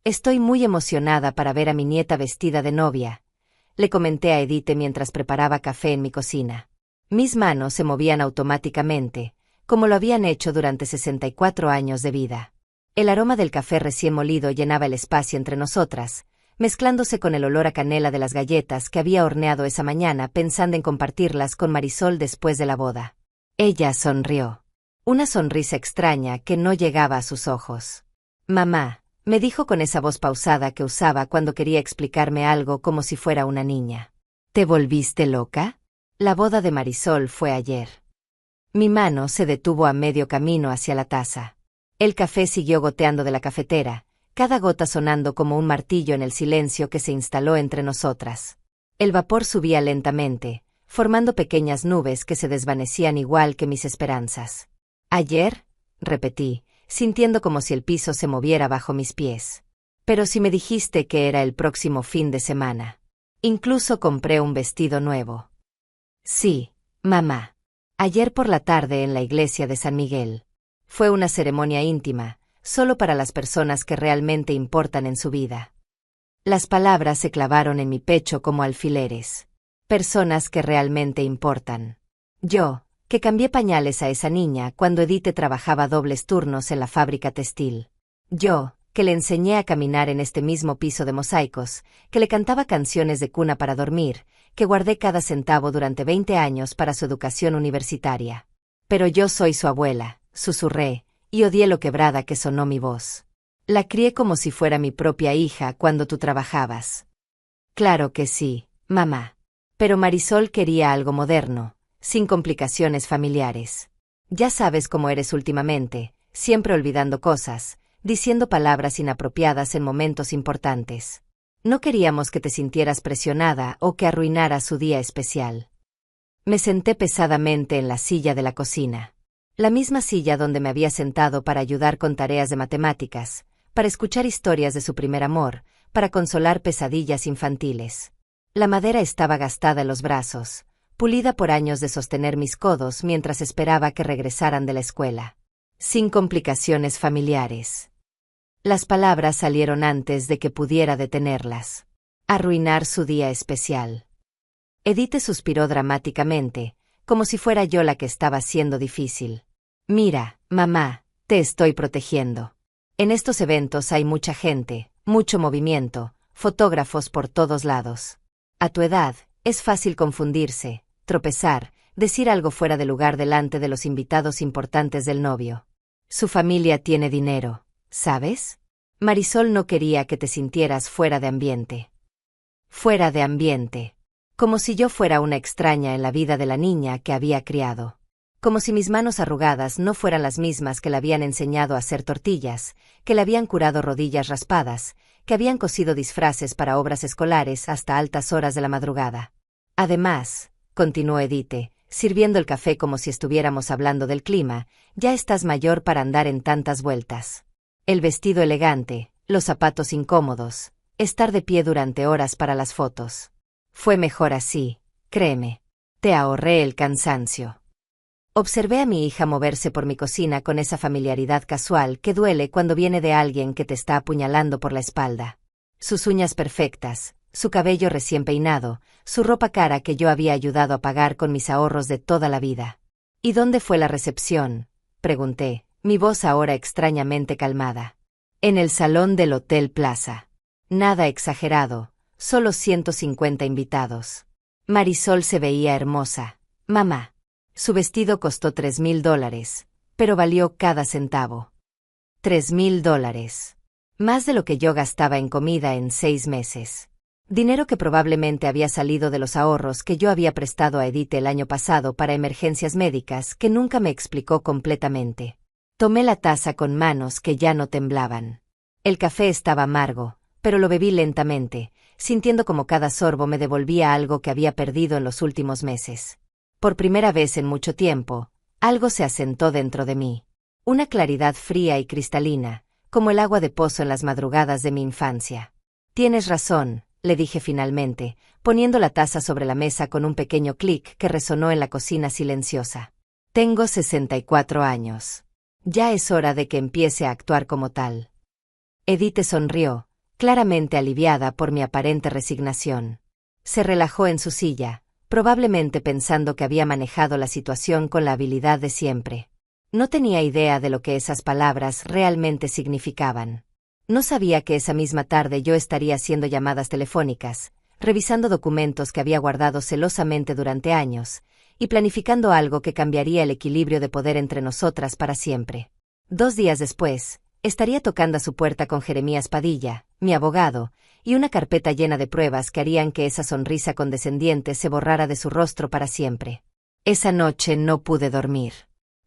Estoy muy emocionada para ver a mi nieta vestida de novia, le comenté a Edith mientras preparaba café en mi cocina. Mis manos se movían automáticamente, como lo habían hecho durante 64 años de vida. El aroma del café recién molido llenaba el espacio entre nosotras, mezclándose con el olor a canela de las galletas que había horneado esa mañana pensando en compartirlas con Marisol después de la boda. Ella sonrió. Una sonrisa extraña que no llegaba a sus ojos. «Mamá», me dijo con esa voz pausada que usaba cuando quería explicarme algo como si fuera una niña. «¿Te volviste loca? La boda de Marisol fue ayer». Mi mano se detuvo a medio camino hacia la taza. El café siguió goteando de la cafetera, cada gota sonando como un martillo en el silencio que se instaló entre nosotras. El vapor subía lentamente, formando pequeñas nubes que se desvanecían igual que mis esperanzas. «¿Ayer?», repetí, sintiendo como si el piso se moviera bajo mis pies. «Pero si me dijiste que era el próximo fin de semana. Incluso compré un vestido nuevo». «Sí, mamá. Ayer por la tarde en la iglesia de San Miguel. Fue una ceremonia íntima, solo para las personas que realmente importan en su vida». Las palabras se clavaron en mi pecho como alfileres. Personas que realmente importan. Yo, que cambié pañales a esa niña cuando Edith trabajaba dobles turnos en la fábrica textil. Yo, que le enseñé a caminar en este mismo piso de mosaicos, que le cantaba canciones de cuna para dormir, que guardé cada centavo durante 20 años para su educación universitaria. «Pero yo soy su abuela», susurré, y odié lo quebrada que sonó mi voz. «La crié como si fuera mi propia hija cuando tú trabajabas». «Claro que sí, mamá. Pero Marisol quería algo moderno, sin complicaciones familiares. Ya sabes cómo eres últimamente, siempre olvidando cosas, diciendo palabras inapropiadas en momentos importantes. No queríamos que te sintieras presionada o que arruinaras su día especial». Me senté pesadamente en la silla de la cocina. La misma silla donde me había sentado para ayudar con tareas de matemáticas, para escuchar historias de su primer amor, para consolar pesadillas infantiles. La madera estaba gastada en los brazos, pulida por años de sostener mis codos mientras esperaba que regresaran de la escuela. Sin complicaciones familiares. Las palabras salieron antes de que pudiera detenerlas. Arruinar su día especial. Edith suspiró dramáticamente, como si fuera yo la que estaba siendo difícil. «Mira, mamá, te estoy protegiendo. En estos eventos hay mucha gente, mucho movimiento, fotógrafos por todos lados. A tu edad, es fácil confundirse, tropezar, decir algo fuera de lugar delante de los invitados importantes del novio. Su familia tiene dinero, ¿sabes? Marisol no quería que te sintieras fuera de ambiente». Fuera de ambiente. Como si yo fuera una extraña en la vida de la niña que había criado. Como si mis manos arrugadas no fueran las mismas que le habían enseñado a hacer tortillas, que le habían curado rodillas raspadas, que habían cosido disfraces para obras escolares hasta altas horas de la madrugada. «Además», continuó Edith, sirviendo el café como si estuviéramos hablando del clima, «ya estás mayor para andar en tantas vueltas. El vestido elegante, los zapatos incómodos, estar de pie durante horas para las fotos. Fue mejor así, créeme. Te ahorré el cansancio». Observé a mi hija moverse por mi cocina con esa familiaridad casual que duele cuando viene de alguien que te está apuñalando por la espalda. Sus uñas perfectas, su cabello recién peinado, su ropa cara que yo había ayudado a pagar con mis ahorros de toda la vida. «¿Y dónde fue la recepción?», pregunté, mi voz ahora extrañamente calmada. «En el salón del Hotel Plaza. Nada exagerado, solo 150 invitados. Marisol se veía hermosa, mamá. Su vestido costó $3,000, pero valió cada centavo. $3,000. Más de lo que yo gastaba en comida en 6 meses. Dinero que probablemente había salido de los ahorros que yo había prestado a Edith el año pasado para emergencias médicas que nunca me explicó completamente. Tomé la taza con manos que ya no temblaban. El café estaba amargo, pero lo bebí lentamente, sintiendo como cada sorbo me devolvía algo que había perdido en los últimos meses. Por primera vez en mucho tiempo, algo se asentó dentro de mí. Una claridad fría y cristalina, como el agua de pozo en las madrugadas de mi infancia. «Tienes razón», le dije finalmente, poniendo la taza sobre la mesa con un pequeño clic que resonó en la cocina silenciosa. «Tengo 64 años. Ya es hora de que empiece a actuar como tal». Edith sonrió, claramente aliviada por mi aparente resignación. Se relajó en su silla, probablemente pensando que había manejado la situación con la habilidad de siempre. No tenía idea de lo que esas palabras realmente significaban. No sabía que esa misma tarde yo estaría haciendo llamadas telefónicas, revisando documentos que había guardado celosamente durante años, y planificando algo que cambiaría el equilibrio de poder entre nosotras para siempre. 2 días después, estaría tocando a su puerta con Jeremías Padilla, mi abogado, y una carpeta llena de pruebas que harían que esa sonrisa condescendiente se borrara de su rostro para siempre. Esa noche no pude dormir.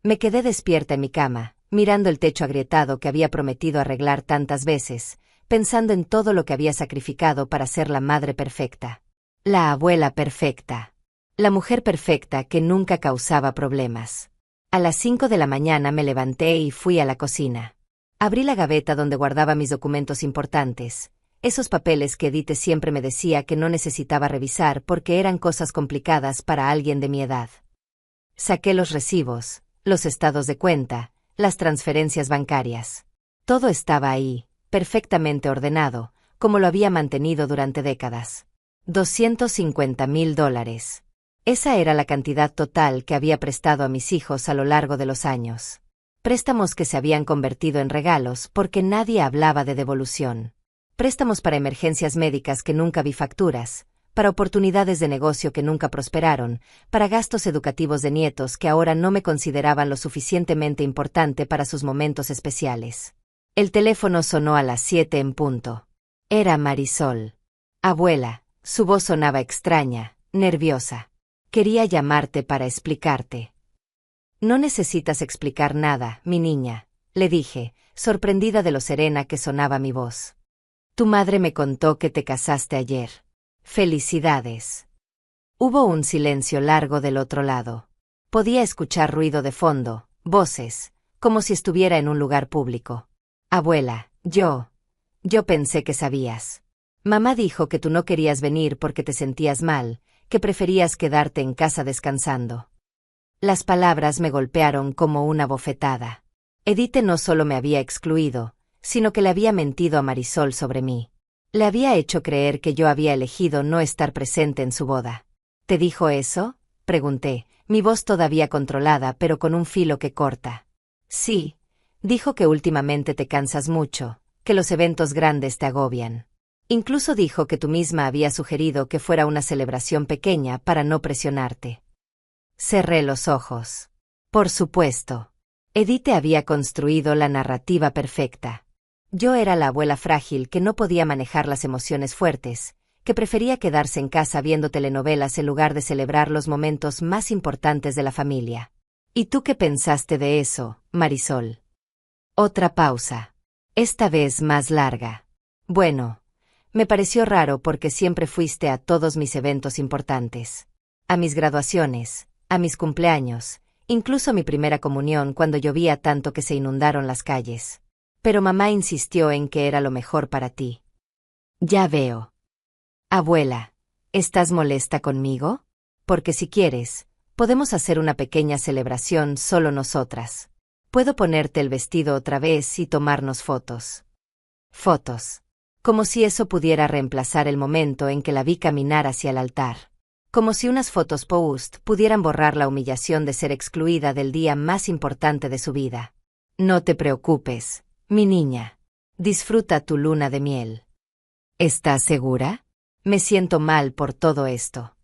Me quedé despierta en mi cama, mirando el techo agrietado que había prometido arreglar tantas veces, pensando en todo lo que había sacrificado para ser la madre perfecta. La abuela perfecta. La mujer perfecta que nunca causaba problemas. A las 5 de la mañana me levanté y fui a la cocina. Abrí la gaveta donde guardaba mis documentos importantes, esos papeles que Edith siempre me decía que no necesitaba revisar porque eran cosas complicadas para alguien de mi edad. Saqué los recibos, los estados de cuenta, las transferencias bancarias. Todo estaba ahí, perfectamente ordenado, como lo había mantenido durante décadas. $250,000. Esa era la cantidad total que había prestado a mis hijos a lo largo de los años. Préstamos que se habían convertido en regalos porque nadie hablaba de devolución. Préstamos para emergencias médicas que nunca vi facturas, para oportunidades de negocio que nunca prosperaron, para gastos educativos de nietos que ahora no me consideraban lo suficientemente importante para sus momentos especiales. El teléfono sonó a las 7 en punto. Era Marisol. Abuela, su voz sonaba extraña, nerviosa. Quería llamarte para explicarte. No necesitas explicar nada, mi niña, le dije, sorprendida de lo serena que sonaba mi voz. Tu madre me contó que te casaste ayer. Felicidades. Hubo un silencio largo del otro lado. Podía escuchar ruido de fondo, voces, como si estuviera en un lugar público. Abuela, yo pensé que sabías. Mamá dijo que tú no querías venir porque te sentías mal, que preferías quedarte en casa descansando. Las palabras me golpearon como una bofetada. Edith no solo me había excluido, sino que le había mentido a Marisol sobre mí. Le había hecho creer que yo había elegido no estar presente en su boda. ¿Te dijo eso?, pregunté, mi voz todavía controlada pero con un filo que corta. Sí, dijo que últimamente te cansas mucho, que los eventos grandes te agobian. Incluso dijo que tú misma habías sugerido que fuera una celebración pequeña para no presionarte. Cerré los ojos. Por supuesto. Edith había construido la narrativa perfecta. Yo era la abuela frágil que no podía manejar las emociones fuertes, que prefería quedarse en casa viendo telenovelas en lugar de celebrar los momentos más importantes de la familia. ¿Y tú qué pensaste de eso, Marisol? Otra pausa. Esta vez más larga. Bueno, me pareció raro porque siempre fuiste a todos mis eventos importantes. A mis graduaciones, a mis cumpleaños, incluso a mi primera comunión cuando llovía tanto que se inundaron las calles. Pero mamá insistió en que era lo mejor para ti. Ya veo. Abuela, ¿estás molesta conmigo? Porque si quieres, podemos hacer una pequeña celebración solo nosotras. Puedo ponerte el vestido otra vez y tomarnos fotos. Fotos. Como si eso pudiera reemplazar el momento en que la vi caminar hacia el altar. Como si unas fotos post pudieran borrar la humillación de ser excluida del día más importante de su vida. No te preocupes, mi niña. Disfruta tu luna de miel. ¿Estás segura? Me siento mal por todo esto.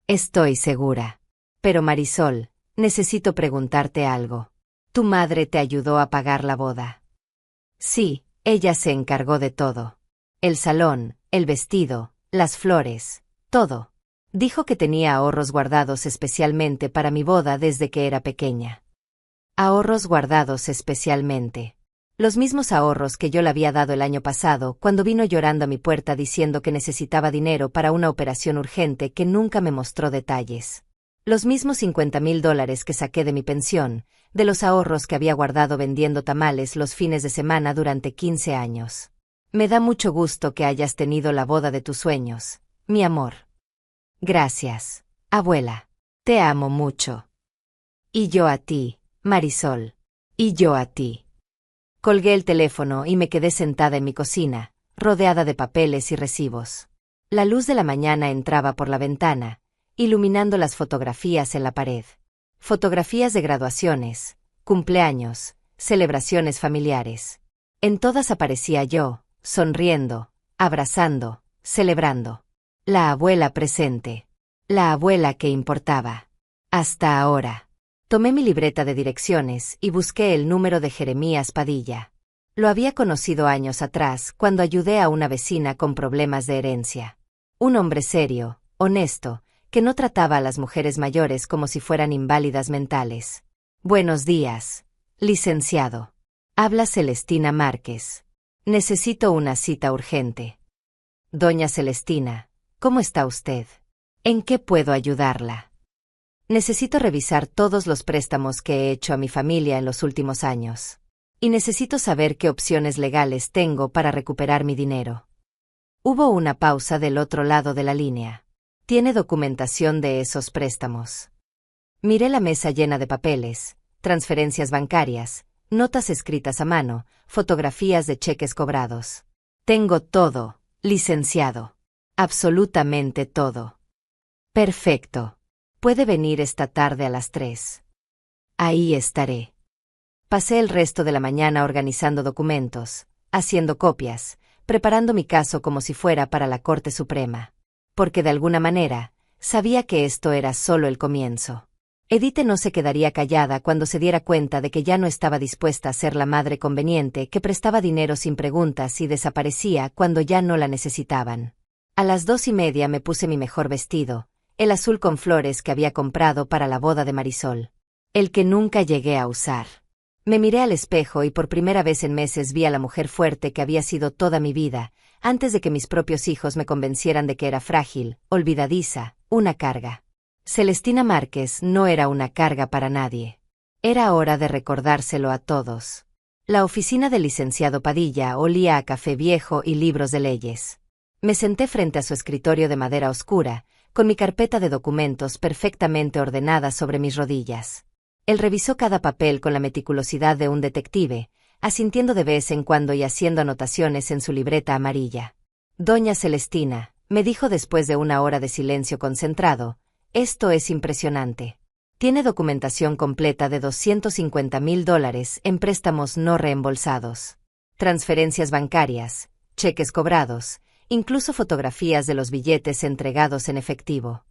Estoy segura. Pero Marisol, necesito preguntarte algo. ¿Tu madre te ayudó a pagar la boda? Sí, ella se encargó de todo. El salón, el vestido, las flores, todo. Dijo que tenía ahorros guardados especialmente para mi boda desde que era pequeña. Ahorros guardados especialmente. Los mismos ahorros que yo le había dado el año pasado cuando vino llorando a mi puerta diciendo que necesitaba dinero para una operación urgente que nunca me mostró detalles. Los mismos $50,000 que saqué de mi pensión, de los ahorros que había guardado vendiendo tamales los fines de semana durante 15 años. Me da mucho gusto que hayas tenido la boda de tus sueños, mi amor. Gracias, abuela. Te amo mucho. Y yo a ti, Marisol. Y yo a ti. Colgué el teléfono y me quedé sentada en mi cocina, rodeada de papeles y recibos. La luz de la mañana entraba por la ventana, iluminando las fotografías en la pared. Fotografías de graduaciones, cumpleaños, celebraciones familiares. En todas aparecía yo, sonriendo, abrazando, celebrando. La abuela presente. La abuela que importaba. Hasta ahora. Tomé mi libreta de direcciones y busqué el número de Jeremías Padilla. Lo había conocido años atrás cuando ayudé a una vecina con problemas de herencia. Un hombre serio, honesto, que no trataba a las mujeres mayores como si fueran inválidas mentales. Buenos días, licenciado. Habla Celestina Márquez. Necesito una cita urgente. Doña Celestina, ¿cómo está usted? ¿En qué puedo ayudarla? Necesito revisar todos los préstamos que he hecho a mi familia en los últimos años. Y necesito saber qué opciones legales tengo para recuperar mi dinero. Hubo una pausa del otro lado de la línea. ¿Tiene documentación de esos préstamos? Miré la mesa llena de papeles, transferencias bancarias, notas escritas a mano, fotografías de cheques cobrados. Tengo todo, licenciado. Absolutamente todo. Perfecto. Puede venir esta tarde a las 3. Ahí estaré. Pasé el resto de la mañana organizando documentos, haciendo copias, preparando mi caso como si fuera para la Corte Suprema. Porque de alguna manera, sabía que esto era solo el comienzo. Edith no se quedaría callada cuando se diera cuenta de que ya no estaba dispuesta a ser la madre conveniente que prestaba dinero sin preguntas y desaparecía cuando ya no la necesitaban. A las 2:30 me puse mi mejor vestido, el azul con flores que había comprado para la boda de Marisol. El que nunca llegué a usar. Me miré al espejo y por primera vez en meses vi a la mujer fuerte que había sido toda mi vida, antes de que mis propios hijos me convencieran de que era frágil, olvidadiza, una carga. Celestina Márquez no era una carga para nadie. Era hora de recordárselo a todos. La oficina del licenciado Padilla olía a café viejo y libros de leyes. Me senté frente a su escritorio de madera oscura, con mi carpeta de documentos perfectamente ordenada sobre mis rodillas. Él revisó cada papel con la meticulosidad de un detective, asintiendo de vez en cuando y haciendo anotaciones en su libreta amarilla. Doña Celestina, me dijo después de una hora de silencio concentrado, esto es impresionante. Tiene documentación completa de $250,000 en préstamos no reembolsados. Transferencias bancarias, cheques cobrados, incluso fotografías de los billetes entregados en efectivo.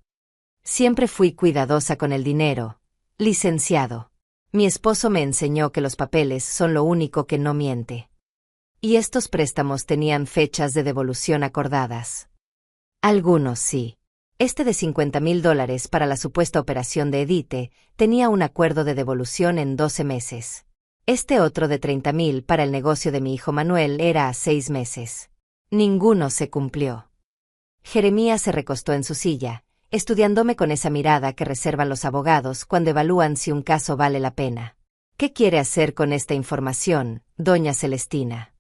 Siempre fui cuidadosa con el dinero, licenciado. Mi esposo me enseñó que los papeles son lo único que no miente. Y estos préstamos tenían fechas de devolución acordadas. Algunos sí. Este de $50,000 para la supuesta operación de Edith tenía un acuerdo de devolución en 12 meses. Este otro de $30,000 para el negocio de mi hijo Manuel era a 6 meses. Ninguno se cumplió. Jeremías se recostó en su silla, estudiándome con esa mirada que reservan los abogados cuando evalúan si un caso vale la pena. ¿Qué quiere hacer con esta información, doña Celestina?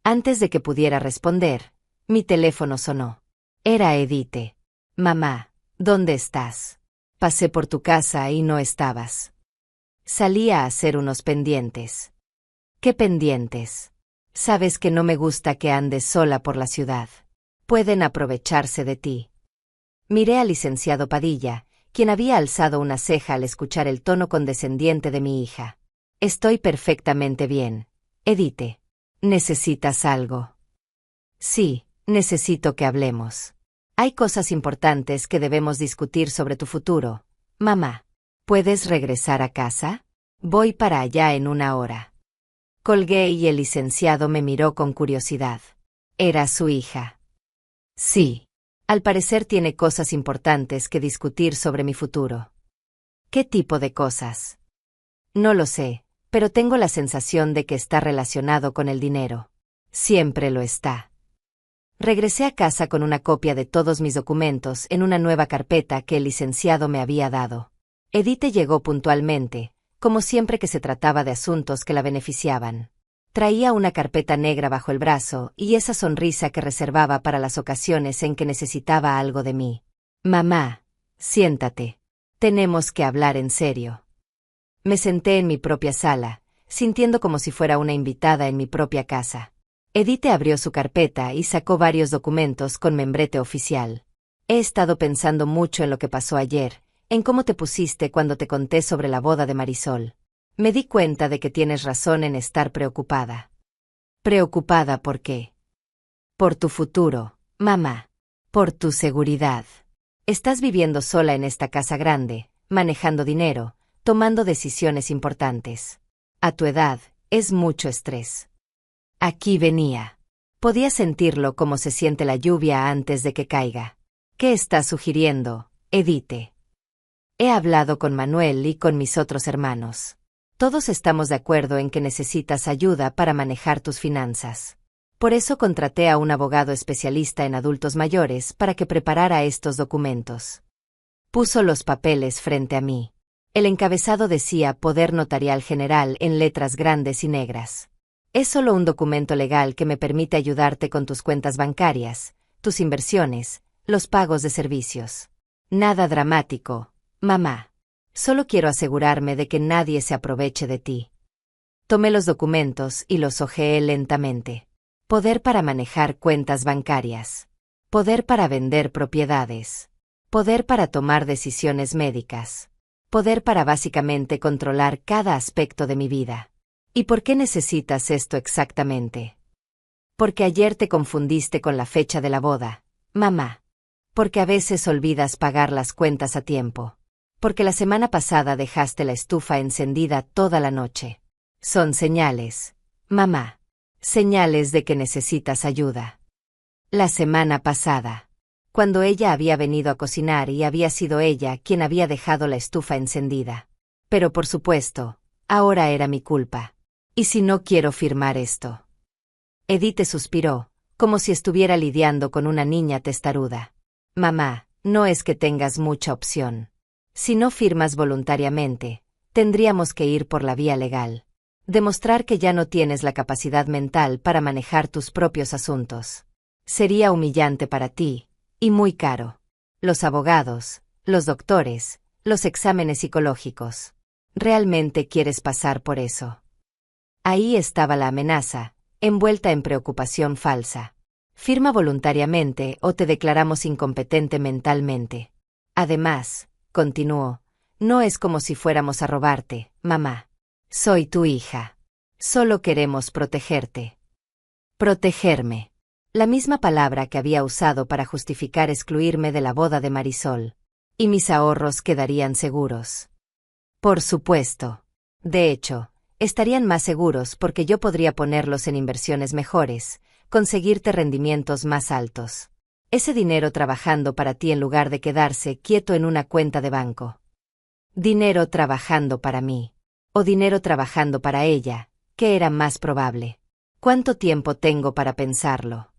Antes de que pudiera responder, mi teléfono sonó. Era Edith. Mamá, ¿dónde estás? Pasé por tu casa y no estabas. Salí a hacer unos pendientes. ¿Qué pendientes? Sabes que no me gusta que andes sola por la ciudad. Pueden aprovecharse de ti. Miré al licenciado Padilla, quien había alzado una ceja al escuchar el tono condescendiente de mi hija. Estoy perfectamente bien, Edith. ¿Necesitas algo? Sí, necesito que hablemos. Hay cosas importantes que debemos discutir sobre tu futuro. Mamá, ¿puedes regresar a casa? Voy para allá en 1 hora. Colgué y el licenciado me miró con curiosidad. ¿Era su hija? Sí. Al parecer tiene cosas importantes que discutir sobre mi futuro. ¿Qué tipo de cosas? No lo sé, pero tengo la sensación de que está relacionado con el dinero. Siempre lo está. Regresé a casa con una copia de todos mis documentos en una nueva carpeta que el licenciado me había dado. Edith llegó puntualmente, como siempre que se trataba de asuntos que la beneficiaban. Traía una carpeta negra bajo el brazo y esa sonrisa que reservaba para las ocasiones en que necesitaba algo de mí. Mamá, siéntate. Tenemos que hablar en serio. Me senté en mi propia sala, sintiendo como si fuera una invitada en mi propia casa. Edith abrió su carpeta y sacó varios documentos con membrete oficial. He estado pensando mucho en lo que pasó ayer, en cómo te pusiste cuando te conté sobre la boda de Marisol. Me di cuenta de que tienes razón en estar preocupada. ¿Preocupada por qué? Por tu futuro, mamá. Por tu seguridad. Estás viviendo sola en esta casa grande, manejando dinero, tomando decisiones importantes. A tu edad, es mucho estrés. Aquí venía. Podía sentirlo como se siente la lluvia antes de que caiga. ¿Qué estás sugiriendo, Edith? He hablado con Manuel y con mis otros hermanos. Todos estamos de acuerdo en que necesitas ayuda para manejar tus finanzas. Por eso contraté a un abogado especialista en adultos mayores para que preparara estos documentos. Puso los papeles frente a mí. El encabezado decía Poder Notarial General en letras grandes y negras. Es solo un documento legal que me permite ayudarte con tus cuentas bancarias, tus inversiones, los pagos de servicios. Nada dramático, mamá. Solo quiero asegurarme de que nadie se aproveche de ti. Tomé los documentos y los hojeé lentamente. Poder para manejar cuentas bancarias. Poder para vender propiedades. Poder para tomar decisiones médicas. Poder para básicamente controlar cada aspecto de mi vida. ¿Y por qué necesitas esto exactamente? Porque ayer te confundiste con la fecha de la boda, mamá. Porque a veces olvidas pagar las cuentas a tiempo. Porque la semana pasada dejaste la estufa encendida toda la noche. Son señales, mamá. Señales de que necesitas ayuda. La semana pasada, cuando ella había venido a cocinar y había sido ella quien había dejado la estufa encendida. Pero por supuesto, ahora era mi culpa. ¿Y si no quiero firmar esto? Edith suspiró, como si estuviera lidiando con una niña testaruda. Mamá, no es que tengas mucha opción. Si no firmas voluntariamente, tendríamos que ir por la vía legal. Demostrar que ya no tienes la capacidad mental para manejar tus propios asuntos. Sería humillante para ti, y muy caro. Los abogados, los doctores, los exámenes psicológicos. ¿Realmente quieres pasar por eso? Ahí estaba la amenaza, envuelta en preocupación falsa. Firma voluntariamente o te declaramos incompetente mentalmente. Además, continuó, no es como si fuéramos a robarte, mamá. Soy tu hija. Solo queremos protegerte. Protegerme. La misma palabra que había usado para justificar excluirme de la boda de Marisol. Y mis ahorros quedarían seguros. Por supuesto. De hecho, estarían más seguros porque yo podría ponerlos en inversiones mejores, conseguirte rendimientos más altos. Ese dinero trabajando para ti en lugar de quedarse quieto en una cuenta de banco. Dinero trabajando para mí. O dinero trabajando para ella, ¿qué era más probable? ¿Cuánto tiempo tengo para pensarlo?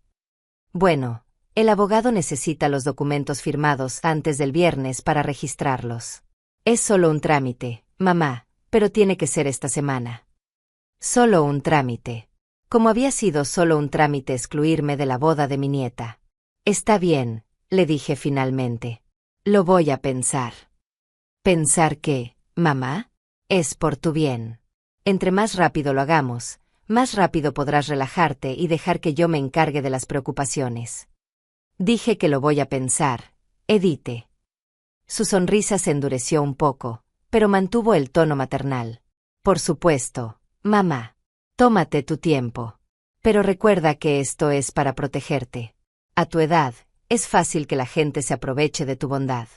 Bueno, el abogado necesita los documentos firmados antes del viernes para registrarlos. Es solo un trámite, mamá, pero tiene que ser esta semana. Solo un trámite. Como había sido solo un trámite excluirme de la boda de mi nieta. Está bien, le dije finalmente. Lo voy a pensar. ¿Pensar qué, mamá? Es por tu bien. Entre más rápido lo hagamos, más rápido podrás relajarte y dejar que yo me encargue de las preocupaciones. Dije que lo voy a pensar, Edith. Su sonrisa se endureció un poco, pero mantuvo el tono maternal. Por supuesto, mamá. Tómate tu tiempo. Pero recuerda que esto es para protegerte. A tu edad, es fácil que la gente se aproveche de tu bondad.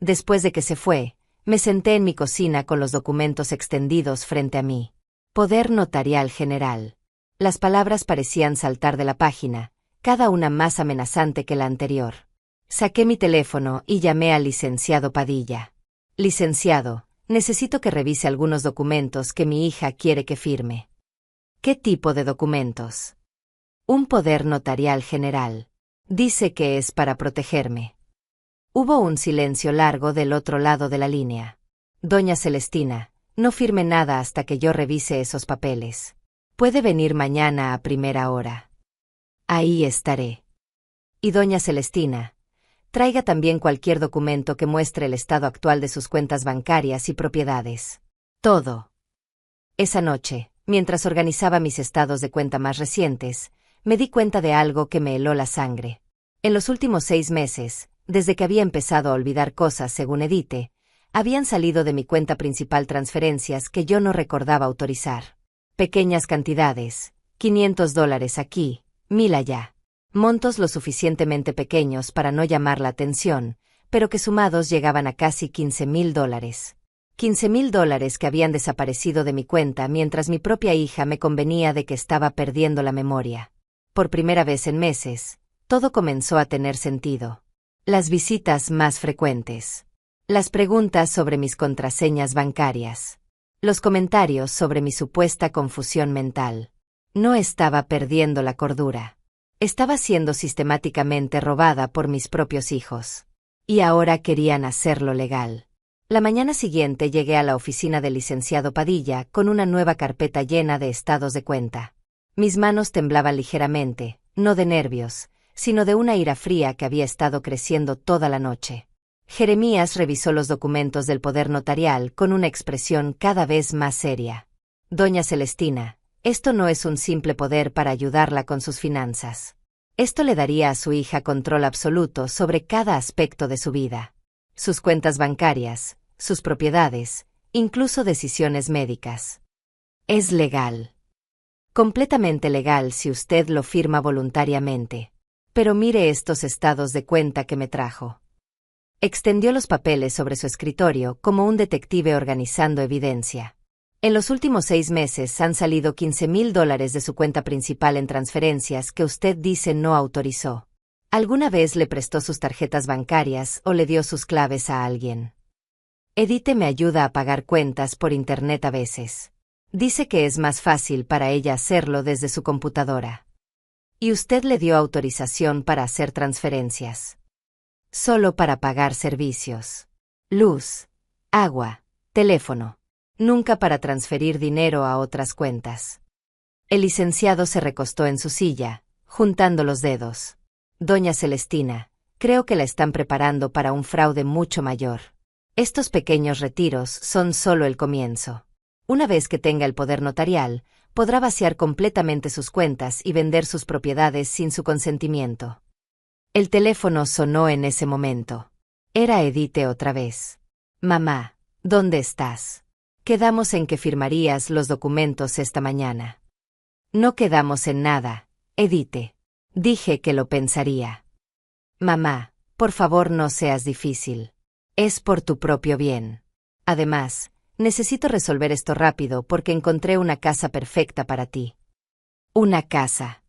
Después de que se fue, me senté en mi cocina con los documentos extendidos frente a mí. Poder Notarial General. Las palabras parecían saltar de la página, cada una más amenazante que la anterior. Saqué mi teléfono y llamé al licenciado Padilla. Licenciado, necesito que revise algunos documentos que mi hija quiere que firme. ¿Qué tipo de documentos? Un poder notarial general. Dice que es para protegerme. Hubo un silencio largo del otro lado de la línea. Doña Celestina, no firme nada hasta que yo revise esos papeles. Puede venir mañana a primera hora. Ahí estaré. Y doña Celestina, traiga también cualquier documento que muestre el estado actual de sus cuentas bancarias y propiedades. Todo. Esa noche, Mientras organizaba mis estados de cuenta más recientes, me di cuenta de algo que me heló la sangre. En los últimos 6 meses, desde que había empezado a olvidar cosas según Edite, habían salido de mi cuenta principal transferencias que yo no recordaba autorizar. Pequeñas cantidades, $500 aquí, 1000 allá. Montos lo suficientemente pequeños para no llamar la atención, pero que sumados llegaban a casi $15,000. $15,000 que habían desaparecido de mi cuenta mientras mi propia hija me convenía de que estaba perdiendo la memoria. Por primera vez en meses, todo comenzó a tener sentido. Las visitas más frecuentes. Las preguntas sobre mis contraseñas bancarias. Los comentarios sobre mi supuesta confusión mental. No estaba perdiendo la cordura. Estaba siendo sistemáticamente robada por mis propios hijos. Y ahora querían hacerlo legal. La mañana siguiente llegué a la oficina del licenciado Padilla con una nueva carpeta llena de estados de cuenta. Mis manos temblaban ligeramente, no de nervios, sino de una ira fría que había estado creciendo toda la noche. Jeremías revisó los documentos del poder notarial con una expresión cada vez más seria. Doña Celestina, esto no es un simple poder para ayudarla con sus finanzas. Esto le daría a su hija control absoluto sobre cada aspecto de su vida. Sus cuentas bancarias, sus propiedades, incluso decisiones médicas. Es legal. Completamente legal si usted lo firma voluntariamente. Pero mire estos estados de cuenta que me trajo. Extendió los papeles sobre su escritorio como un detective organizando evidencia. En los últimos 6 meses han salido $15,000 de su cuenta principal en transferencias que usted dice no autorizó. ¿Alguna vez le prestó sus tarjetas bancarias o le dio sus claves a alguien? Edite me ayuda a pagar cuentas por internet a veces. Dice que es más fácil para ella hacerlo desde su computadora. Y usted le dio autorización para hacer transferencias. Solo para pagar servicios. Luz, agua, teléfono. Nunca para transferir dinero a otras cuentas. El licenciado se recostó en su silla, juntando los dedos. Doña Celestina, creo que la están preparando para un fraude mucho mayor. Estos pequeños retiros son solo el comienzo. Una vez que tenga el poder notarial, podrá vaciar completamente sus cuentas y vender sus propiedades sin su consentimiento. El teléfono sonó en ese momento. Era Edite otra vez. Mamá, ¿dónde estás? Quedamos en que firmarías los documentos esta mañana. No quedamos en nada, Edite. Dije que lo pensaría. Mamá, por favor no seas difícil. Es por tu propio bien. Además, necesito resolver esto rápido porque encontré una casa perfecta para ti. ¿Una casa?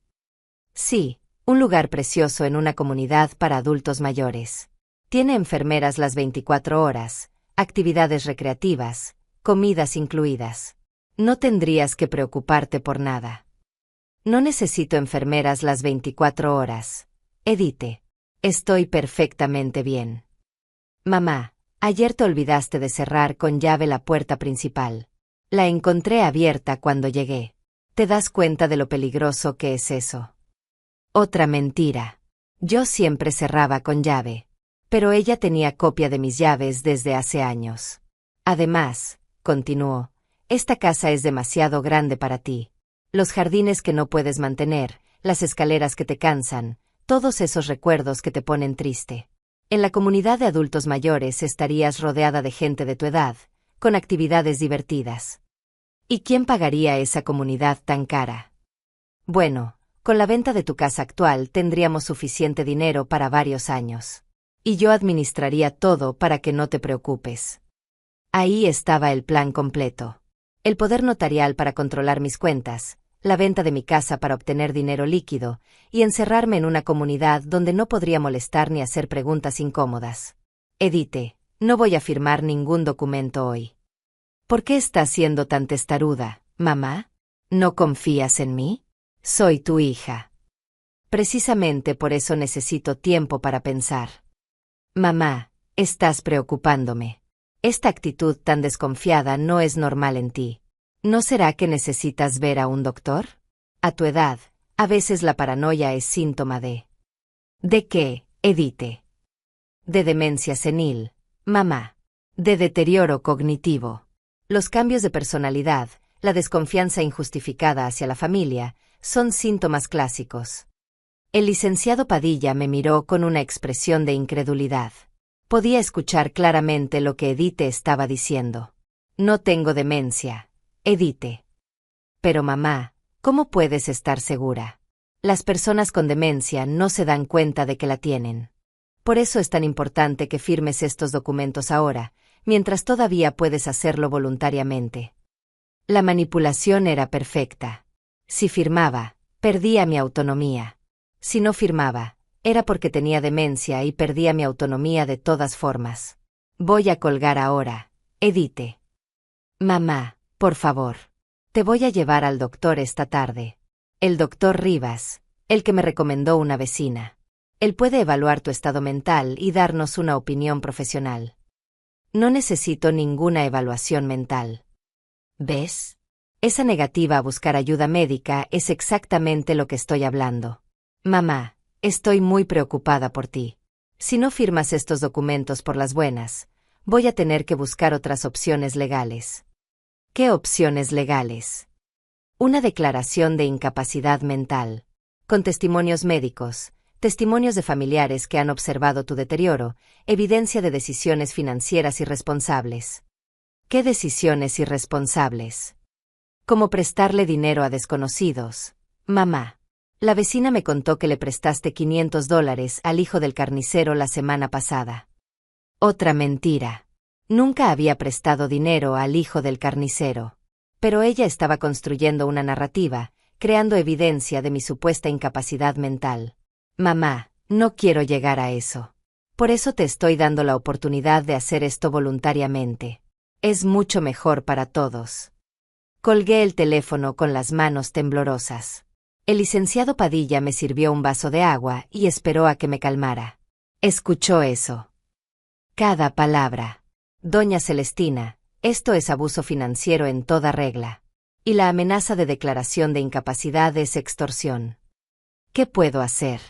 Sí, un lugar precioso en una comunidad para adultos mayores. Tiene enfermeras las 24 horas, actividades recreativas, comidas incluidas. No tendrías que preocuparte por nada. No necesito enfermeras las 24 horas. Edite. Estoy perfectamente bien. Mamá, ayer te olvidaste de cerrar con llave la puerta principal. La encontré abierta cuando llegué. ¿Te das cuenta de lo peligroso que es eso? Otra mentira. Yo siempre cerraba con llave. Pero ella tenía copia de mis llaves desde hace años. Además, continuó, esta casa es demasiado grande para ti. Los jardines que no puedes mantener, las escaleras que te cansan, todos esos recuerdos que te ponen triste. En la comunidad de adultos mayores estarías rodeada de gente de tu edad, con actividades divertidas. ¿Y quién pagaría esa comunidad tan cara? Bueno, con la venta de tu casa actual tendríamos suficiente dinero para varios años. Y yo administraría todo para que no te preocupes. Ahí estaba el plan completo. El poder notarial para controlar mis cuentas, la venta de mi casa para obtener dinero líquido, y encerrarme en una comunidad donde no podría molestar ni hacer preguntas incómodas. Edite, no voy a firmar ningún documento hoy. ¿Por qué estás siendo tan testaruda, mamá? ¿No confías en mí? Soy tu hija. Precisamente por eso necesito tiempo para pensar. Mamá, estás preocupándome. Esta actitud tan desconfiada no es normal en ti. ¿No será que necesitas ver a un doctor? A tu edad, a veces la paranoia es síntoma de... ¿De qué, Edite? De demencia senil, mamá. De deterioro cognitivo. Los cambios de personalidad, la desconfianza injustificada hacia la familia, son síntomas clásicos. El licenciado Padilla me miró con una expresión de incredulidad. Podía escuchar claramente lo que Edith estaba diciendo. No tengo demencia, Edith. Pero mamá, ¿cómo puedes estar segura? Las personas con demencia no se dan cuenta de que la tienen. Por eso es tan importante que firmes estos documentos ahora, mientras todavía puedes hacerlo voluntariamente. La manipulación era perfecta. Si firmaba, perdía mi autonomía. Si no firmaba, era porque tenía demencia y perdía mi autonomía de todas formas. Voy a colgar ahora, Edith. Mamá, por favor. Te voy a llevar al doctor esta tarde. El doctor Rivas, el que me recomendó una vecina. Él puede evaluar tu estado mental y darnos una opinión profesional. No necesito ninguna evaluación mental. ¿Ves? Esa negativa a buscar ayuda médica es exactamente lo que estoy hablando. Mamá, estoy muy preocupada por ti. Si no firmas estos documentos por las buenas, voy a tener que buscar otras opciones legales. ¿Qué opciones legales? Una declaración de incapacidad mental, con testimonios médicos, testimonios de familiares que han observado tu deterioro, evidencia de decisiones financieras irresponsables. ¿Qué decisiones irresponsables? Como prestarle dinero a desconocidos. Mamá, la vecina me contó que le prestaste $500 al hijo del carnicero la semana pasada. Otra mentira. Nunca había prestado dinero al hijo del carnicero. Pero ella estaba construyendo una narrativa, creando evidencia de mi supuesta incapacidad mental. Mamá, no quiero llegar a eso. Por eso te estoy dando la oportunidad de hacer esto voluntariamente. Es mucho mejor para todos. Colgué el teléfono con las manos temblorosas. El licenciado Padilla me sirvió un vaso de agua y esperó a que me calmara. Escuchó eso. Cada palabra. Doña Celestina, esto es abuso financiero en toda regla. Y la amenaza de declaración de incapacidad es extorsión. ¿Qué puedo hacer?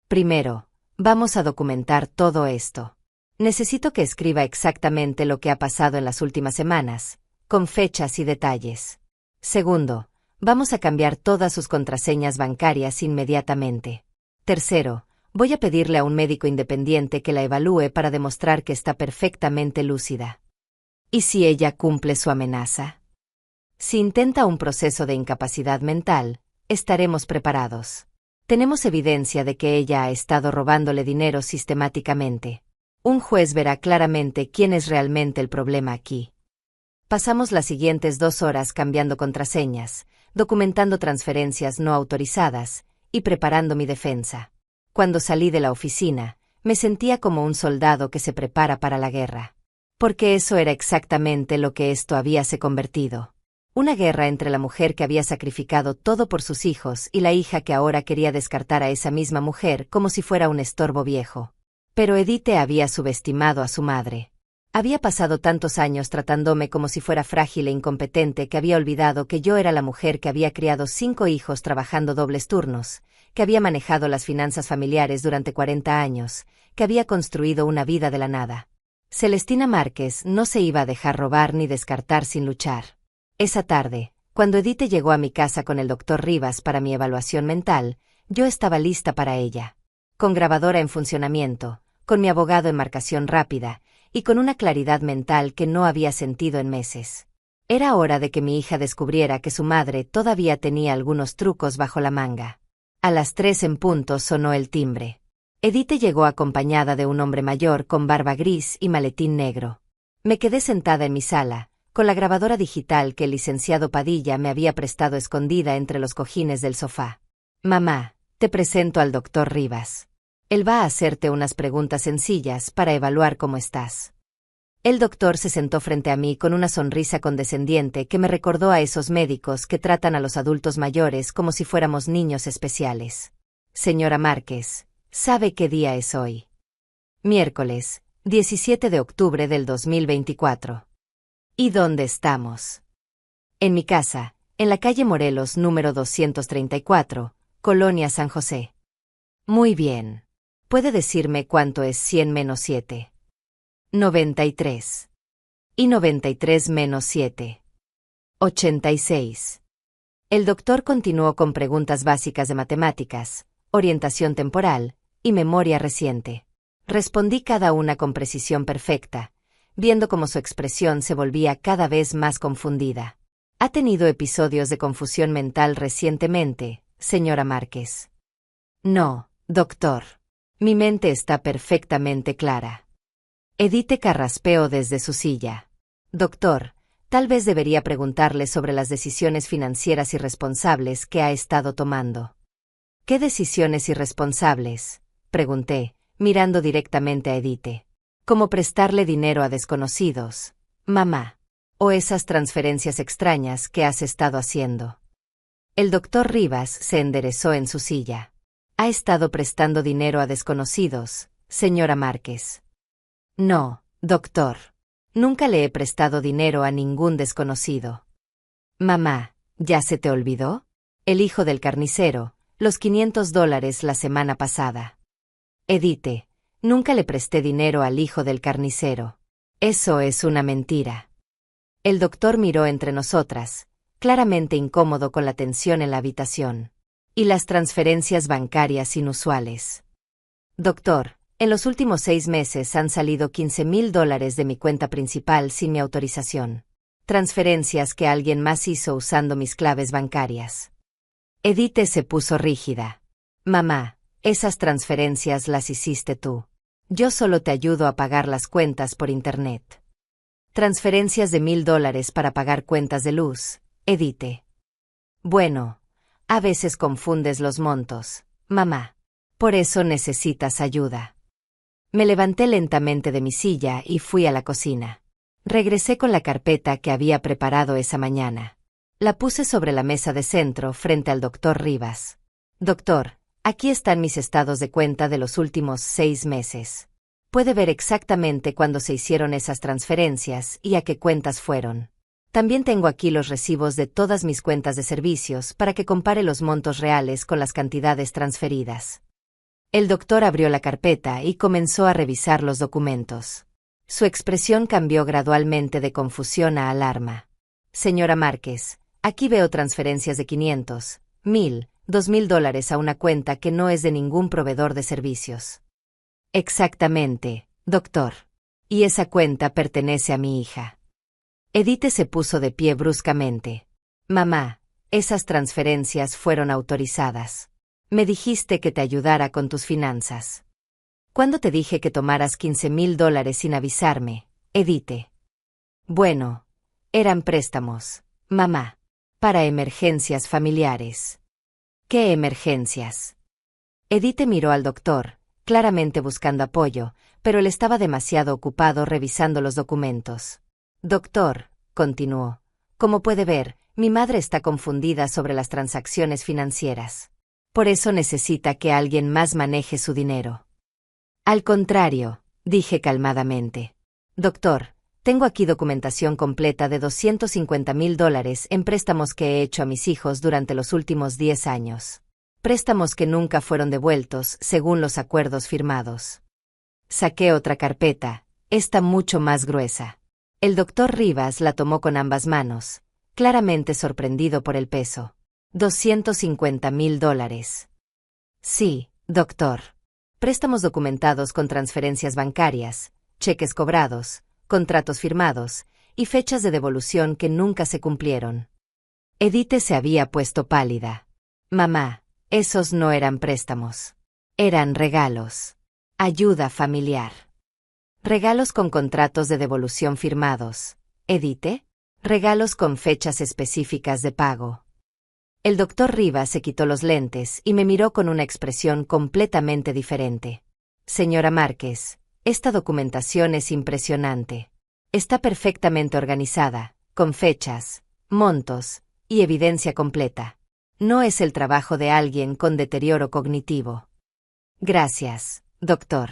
Primero, vamos a documentar todo esto. Necesito que escriba exactamente lo que ha pasado en las últimas semanas, con fechas y detalles. Segundo, vamos a cambiar todas sus contraseñas bancarias inmediatamente. Tercero, voy a pedirle a un médico independiente que la evalúe para demostrar que está perfectamente lúcida. ¿Y si ella cumple su amenaza? Si intenta un proceso de incapacidad mental, estaremos preparados. Tenemos evidencia de que ella ha estado robándole dinero sistemáticamente. Un juez verá claramente quién es realmente el problema aquí. Pasamos las siguientes 2 horas cambiando contraseñas, documentando transferencias no autorizadas y preparando mi defensa. Cuando salí de la oficina, me sentía como un soldado que se prepara para la guerra. Porque eso era exactamente lo que esto había se convertido. Una guerra entre la mujer que había sacrificado todo por sus hijos y la hija que ahora quería descartar a esa misma mujer como si fuera un estorbo viejo. Pero Edith había subestimado a su madre. Había pasado tantos años tratándome como si fuera frágil e incompetente que había olvidado que yo era la mujer que había criado 5 hijos trabajando dobles turnos, que había manejado las finanzas familiares durante 40 años, que había construido una vida de la nada. Celestina Márquez no se iba a dejar robar ni descartar sin luchar. Esa tarde, cuando Edith llegó a mi casa con el doctor Rivas para mi evaluación mental, yo estaba lista para ella. Con grabadora en funcionamiento, con mi abogado en marcación rápida, y con una claridad mental que no había sentido en meses. Era hora de que mi hija descubriera que su madre todavía tenía algunos trucos bajo la manga. A las 3 en punto sonó el timbre. Edith llegó acompañada de un hombre mayor con barba gris y maletín negro. Me quedé sentada en mi sala, con la grabadora digital que el licenciado Padilla me había prestado escondida entre los cojines del sofá. Mamá, te presento al doctor Rivas. Él va a hacerte unas preguntas sencillas para evaluar cómo estás. El doctor se sentó frente a mí con una sonrisa condescendiente que me recordó a esos médicos que tratan a los adultos mayores como si fuéramos niños especiales. Señora Márquez, ¿sabe qué día es hoy? Miércoles, 17 de octubre del 2024. ¿Y dónde estamos? En mi casa, en la calle Morelos número 234, Colonia San José. Muy bien. ¿Puede decirme cuánto es 100 menos 7? 93. ¿Y 93 menos 7? 86. El doctor continuó con preguntas básicas de matemáticas, orientación temporal y memoria reciente. Respondí cada una con precisión perfecta, viendo cómo su expresión se volvía cada vez más confundida. ¿Ha tenido episodios de confusión mental recientemente, señora Márquez? No, doctor. Mi mente está perfectamente clara. Edith carraspeó desde su silla. Doctor, tal vez debería preguntarle sobre las decisiones financieras irresponsables que ha estado tomando. ¿Qué decisiones irresponsables?, pregunté, mirando directamente a Edith. ¿Cómo prestarle dinero a desconocidos, mamá? ¿O esas transferencias extrañas que has estado haciendo? El doctor Rivas se enderezó en su silla. ¿Ha estado prestando dinero a desconocidos, señora Márquez? No, doctor. Nunca le he prestado dinero a ningún desconocido. Mamá, ¿ya se te olvidó? El hijo del carnicero, los $500 la semana pasada. Edith, nunca le presté dinero al hijo del carnicero. Eso es una mentira. El doctor miró entre nosotras, claramente incómodo con la tensión en la habitación. Y las transferencias bancarias inusuales. Doctor, en los últimos 6 meses han salido $15,000 de mi cuenta principal sin mi autorización. Transferencias que alguien más hizo usando mis claves bancarias. Edith se puso rígida. Mamá, esas transferencias las hiciste tú. Yo solo te ayudo a pagar las cuentas por internet. Transferencias de $1,000 para pagar cuentas de luz, Edith. Bueno, a veces confundes los montos, mamá. Por eso necesitas ayuda. Me levanté lentamente de mi silla y fui a la cocina. Regresé con la carpeta que había preparado esa mañana. La puse sobre la mesa de centro frente al doctor Rivas. Doctor, aquí están mis estados de cuenta de los últimos 6 meses. Puede ver exactamente cuándo se hicieron esas transferencias y a qué cuentas fueron. También tengo aquí los recibos de todas mis cuentas de servicios para que compare los montos reales con las cantidades transferidas. El doctor abrió la carpeta y comenzó a revisar los documentos. Su expresión cambió gradualmente de confusión a alarma. Señora Márquez, aquí veo transferencias de $500, $1,000, $2,000 a una cuenta que no es de ningún proveedor de servicios. Exactamente, doctor. Y esa cuenta pertenece a mi hija. Edith se puso de pie bruscamente. Mamá, esas transferencias fueron autorizadas. Me dijiste que te ayudara con tus finanzas. ¿Cuándo te dije que tomaras $15,000 sin avisarme, Edith? Bueno, eran préstamos, mamá, para emergencias familiares. ¿Qué emergencias? Edith miró al doctor, claramente buscando apoyo, pero él estaba demasiado ocupado revisando los documentos. Doctor, continuó, como puede ver, mi madre está confundida sobre las transacciones financieras. Por eso necesita que alguien más maneje su dinero. Al contrario, dije calmadamente. Doctor, tengo aquí documentación completa de $250,000 en préstamos que he hecho a mis hijos durante los últimos 10 años. Préstamos que nunca fueron devueltos según los acuerdos firmados. Saqué otra carpeta, esta mucho más gruesa. El doctor Rivas la tomó con ambas manos, claramente sorprendido por el peso. $250,000. Sí, doctor. Préstamos documentados con transferencias bancarias, cheques cobrados, contratos firmados, y fechas de devolución que nunca se cumplieron. Edith se había puesto pálida. Mamá, esos no eran préstamos. Eran regalos. Ayuda familiar. Regalos con contratos de devolución firmados. Edith. Regalos con fechas específicas de pago. El doctor Rivas se quitó los lentes y me miró con una expresión completamente diferente. Señora Márquez, esta documentación es impresionante. Está perfectamente organizada, con fechas, montos y evidencia completa. No es el trabajo de alguien con deterioro cognitivo. Gracias, doctor.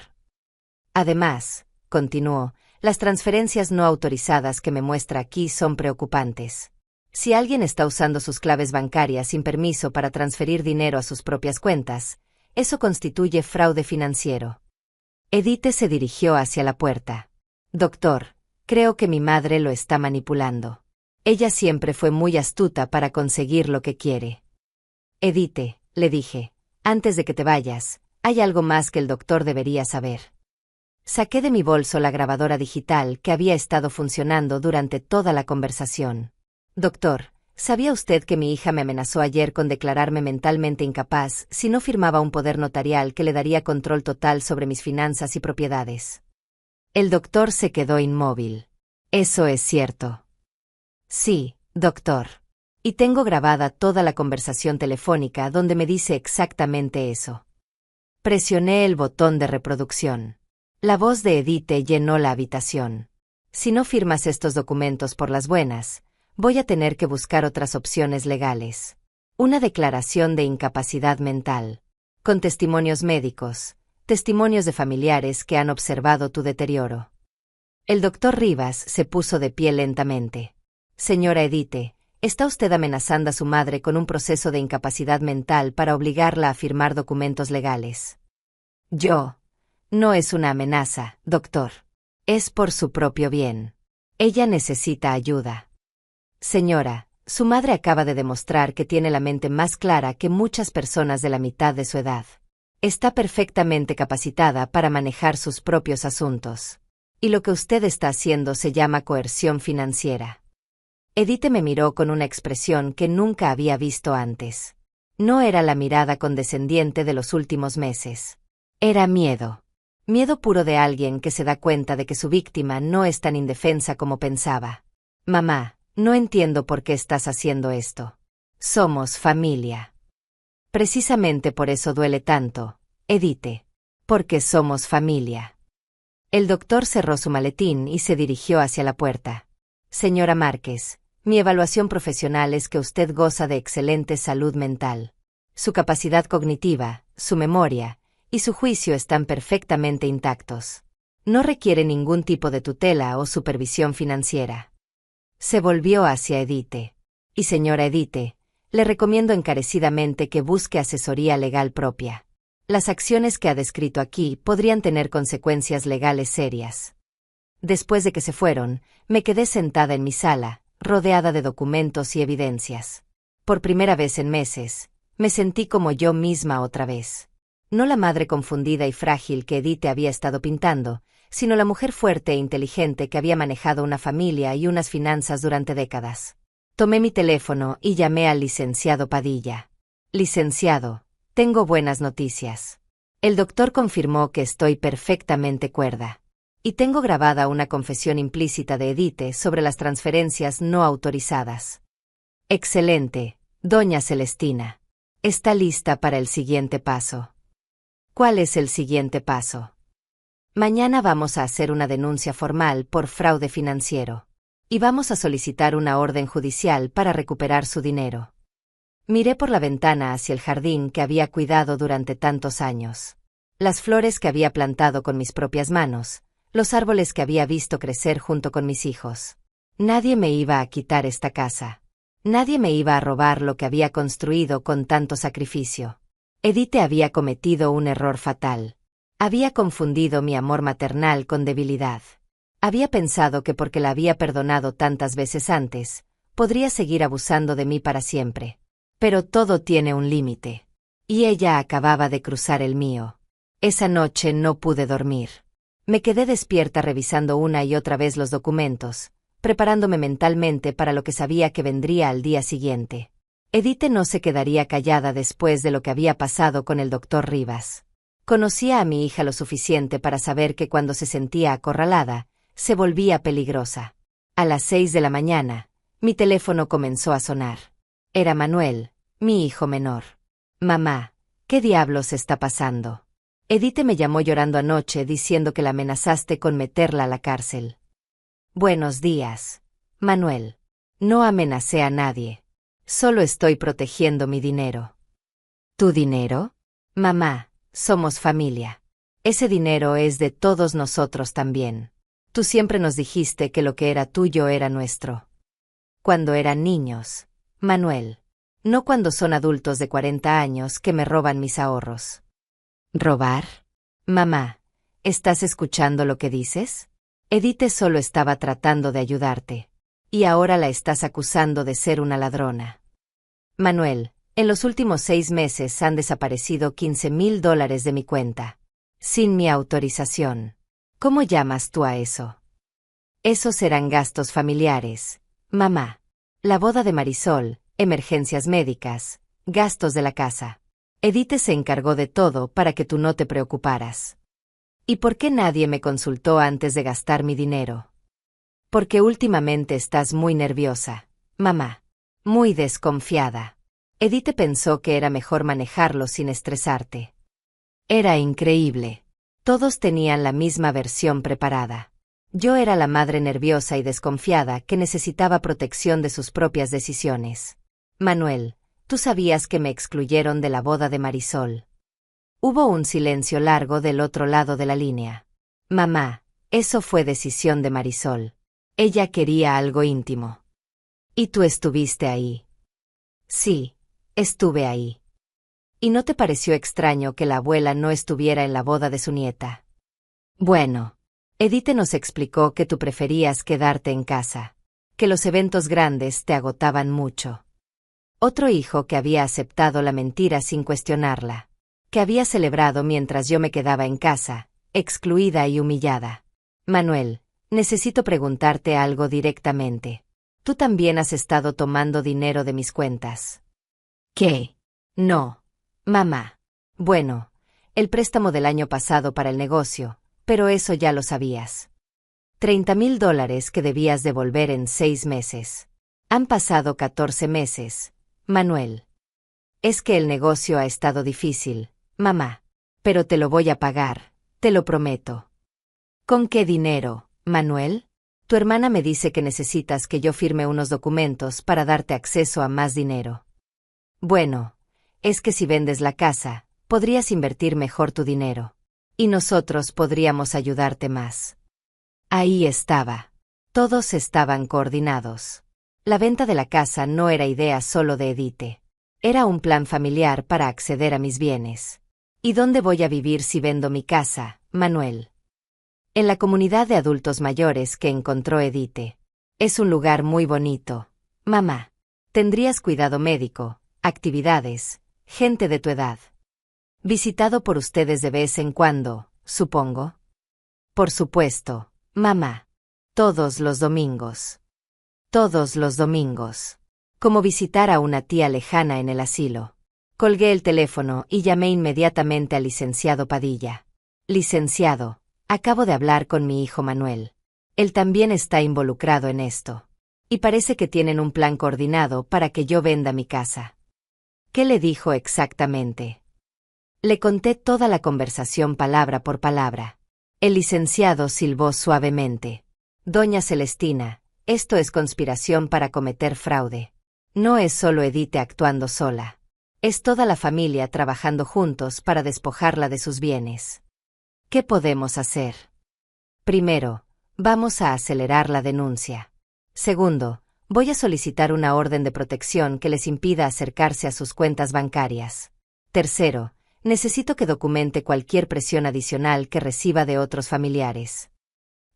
Además, continuó, las transferencias no autorizadas que me muestra aquí son preocupantes. Si alguien está usando sus claves bancarias sin permiso para transferir dinero a sus propias cuentas, eso constituye fraude financiero. Edith se dirigió hacia la puerta. Doctor, creo que mi madre lo está manipulando. Ella siempre fue muy astuta para conseguir lo que quiere. Edith, le dije, antes de que te vayas, hay algo más que el doctor debería saber. Saqué de mi bolso la grabadora digital que había estado funcionando durante toda la conversación. Doctor, ¿sabía usted que mi hija me amenazó ayer con declararme mentalmente incapaz si no firmaba un poder notarial que le daría control total sobre mis finanzas y propiedades? El doctor se quedó inmóvil. ¿Eso es cierto? Sí, doctor. Y tengo grabada toda la conversación telefónica donde me dice exactamente eso. Presioné el botón de reproducción. La voz de Edith llenó la habitación. Si no firmas estos documentos por las buenas, voy a tener que buscar otras opciones legales. Una declaración de incapacidad mental, con testimonios médicos, testimonios de familiares que han observado tu deterioro. El doctor Rivas se puso de pie lentamente. Señora Edith, ¿está usted amenazando a su madre con un proceso de incapacidad mental para obligarla a firmar documentos legales? No es una amenaza, doctor. Es por su propio bien. Ella necesita ayuda. Señora, su madre acaba de demostrar que tiene la mente más clara que muchas personas de la mitad de su edad. Está perfectamente capacitada para manejar sus propios asuntos. Y lo que usted está haciendo se llama coerción financiera. Edith me miró con una expresión que nunca había visto antes. No era la mirada condescendiente de los últimos meses. Era miedo. Miedo puro de alguien que se da cuenta de que su víctima no es tan indefensa como pensaba. Mamá, no entiendo por qué estás haciendo esto. Somos familia. Precisamente por eso duele tanto, Edith. Porque somos familia. El doctor cerró su maletín y se dirigió hacia la puerta. Señora Márquez, mi evaluación profesional es que usted goza de excelente salud mental. Su capacidad cognitiva, su memoria y su juicio están perfectamente intactos. No requiere ningún tipo de tutela o supervisión financiera. Se volvió hacia Edith. Y señora Edith, le recomiendo encarecidamente que busque asesoría legal propia. Las acciones que ha descrito aquí podrían tener consecuencias legales serias. Después de que se fueron, me quedé sentada en mi sala, rodeada de documentos y evidencias. Por primera vez en meses, me sentí como yo misma otra vez. No la madre confundida y frágil que Edith había estado pintando, sino la mujer fuerte e inteligente que había manejado una familia y unas finanzas durante décadas. Tomé mi teléfono y llamé al licenciado Padilla. Licenciado, tengo buenas noticias. El doctor confirmó que estoy perfectamente cuerda. Y tengo grabada una confesión implícita de Edith sobre las transferencias no autorizadas. Excelente, doña Celestina. Está lista para el siguiente paso. ¿Cuál es el siguiente paso? Mañana vamos a hacer una denuncia formal por fraude financiero. Y vamos a solicitar una orden judicial para recuperar su dinero. Miré por la ventana hacia el jardín que había cuidado durante tantos años. Las flores que había plantado con mis propias manos, los árboles que había visto crecer junto con mis hijos. Nadie me iba a quitar esta casa. Nadie me iba a robar lo que había construido con tanto sacrificio. Edith había cometido un error fatal. Había confundido mi amor maternal con debilidad. Había pensado que porque la había perdonado tantas veces antes, podría seguir abusando de mí para siempre. Pero todo tiene un límite. Y ella acababa de cruzar el mío. Esa noche no pude dormir. Me quedé despierta revisando una y otra vez los documentos, preparándome mentalmente para lo que sabía que vendría al día siguiente. Edith no se quedaría callada después de lo que había pasado con el doctor Rivas. Conocía a mi hija lo suficiente para saber que cuando se sentía acorralada, se volvía peligrosa. A las 6 de la mañana, mi teléfono comenzó a sonar. Era Manuel, mi hijo menor. Mamá, ¿qué diablos está pasando? Edith me llamó llorando anoche diciendo que la amenazaste con meterla a la cárcel. Buenos días, Manuel. No amenacé a nadie. Solo estoy protegiendo mi dinero. ¿Tu dinero? Mamá, somos familia. Ese dinero es de todos nosotros también. Tú siempre nos dijiste que lo que era tuyo era nuestro. Cuando eran niños, Manuel. No cuando son adultos de 40 años que me roban mis ahorros. ¿Robar? Mamá, ¿estás escuchando lo que dices? Edith solo estaba tratando de ayudarte. Y ahora la estás acusando de ser una ladrona. Manuel, en los últimos 6 meses han desaparecido $15,000 de mi cuenta. Sin mi autorización. ¿Cómo llamas tú a eso? Esos serán gastos familiares, mamá. La boda de Marisol, emergencias médicas, gastos de la casa. Edith se encargó de todo para que tú no te preocuparas. ¿Y por qué nadie me consultó antes de gastar mi dinero? Porque últimamente estás muy nerviosa, mamá. Muy desconfiada. Edith pensó que era mejor manejarlo sin estresarte. Era increíble. Todos tenían la misma versión preparada. Yo era la madre nerviosa y desconfiada que necesitaba protección de sus propias decisiones. Manuel, tú sabías que me excluyeron de la boda de Marisol. Hubo un silencio largo del otro lado de la línea. Mamá, eso fue decisión de Marisol. Ella quería algo íntimo. ¿Y tú estuviste ahí? Sí, estuve ahí. ¿Y no te pareció extraño que la abuela no estuviera en la boda de su nieta? Bueno, Edith nos explicó que tú preferías quedarte en casa, que los eventos grandes te agotaban mucho. Otro hijo que había aceptado la mentira sin cuestionarla, que había celebrado mientras yo me quedaba en casa, excluida y humillada. Manuel, necesito preguntarte algo directamente. Tú también has estado tomando dinero de mis cuentas. ¿Qué? No. Mamá. Bueno, el préstamo del año pasado para el negocio, pero eso ya lo sabías. $30,000 que debías devolver en 6 meses. Han pasado 14 meses, Manuel. Es que el negocio ha estado difícil, mamá. Pero te lo voy a pagar, te lo prometo. ¿Con qué dinero, Manuel? Tu hermana me dice que necesitas que yo firme unos documentos para darte acceso a más dinero. Bueno, es que si vendes la casa, podrías invertir mejor tu dinero. Y nosotros podríamos ayudarte más. Ahí estaba. Todos estaban coordinados. La venta de la casa no era idea solo de Edith. Era un plan familiar para acceder a mis bienes. ¿Y dónde voy a vivir si vendo mi casa, Manuel? En la comunidad de adultos mayores que encontró Edith. Es un lugar muy bonito. Mamá, tendrías cuidado médico, actividades, gente de tu edad. Visitado por ustedes de vez en cuando, supongo. Por supuesto, mamá. Todos los domingos. Todos los domingos. Como visitar a una tía lejana en el asilo. Colgué el teléfono y llamé inmediatamente al licenciado Padilla. Licenciado, acabo de hablar con mi hijo Manuel. Él también está involucrado en esto. Y parece que tienen un plan coordinado para que yo venda mi casa. ¿Qué le dijo exactamente? Le conté toda la conversación palabra por palabra. El licenciado silbó suavemente. Doña Celestina, esto es conspiración para cometer fraude. No es solo Edith actuando sola. Es toda la familia trabajando juntos para despojarla de sus bienes. ¿Qué podemos hacer? Primero, vamos a acelerar la denuncia. Segundo, voy a solicitar una orden de protección que les impida acercarse a sus cuentas bancarias. Tercero, necesito que documente cualquier presión adicional que reciba de otros familiares.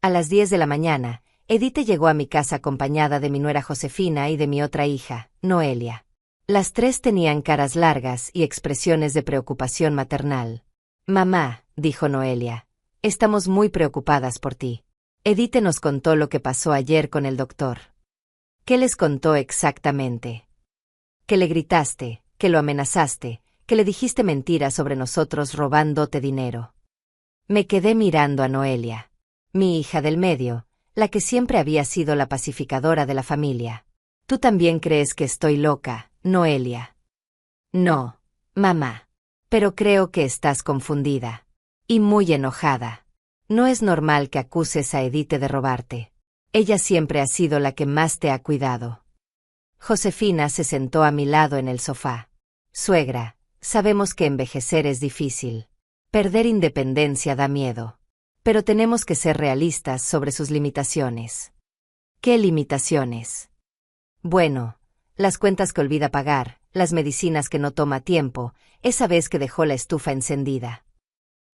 A las 10 de la mañana, Edith llegó a mi casa acompañada de mi nuera Josefina y de mi otra hija, Noelia. Las tres tenían caras largas y expresiones de preocupación maternal. Mamá, dijo Noelia, estamos muy preocupadas por ti. Edith nos contó lo que pasó ayer con el doctor. ¿Qué les contó exactamente? Que le gritaste, que lo amenazaste, que le dijiste mentiras sobre nosotros robándote dinero. Me quedé mirando a Noelia, mi hija del medio, la que siempre había sido la pacificadora de la familia. ¿Tú también crees que estoy loca, Noelia? No, mamá. Pero creo que estás confundida. Y muy enojada. No es normal que acuses a Edith de robarte. Ella siempre ha sido la que más te ha cuidado. Josefina se sentó a mi lado en el sofá. Suegra, sabemos que envejecer es difícil. Perder independencia da miedo. Pero tenemos que ser realistas sobre sus limitaciones. ¿Qué limitaciones? Bueno, las cuentas que olvida pagar, las medicinas que no toma a tiempo, esa vez que dejó la estufa encendida.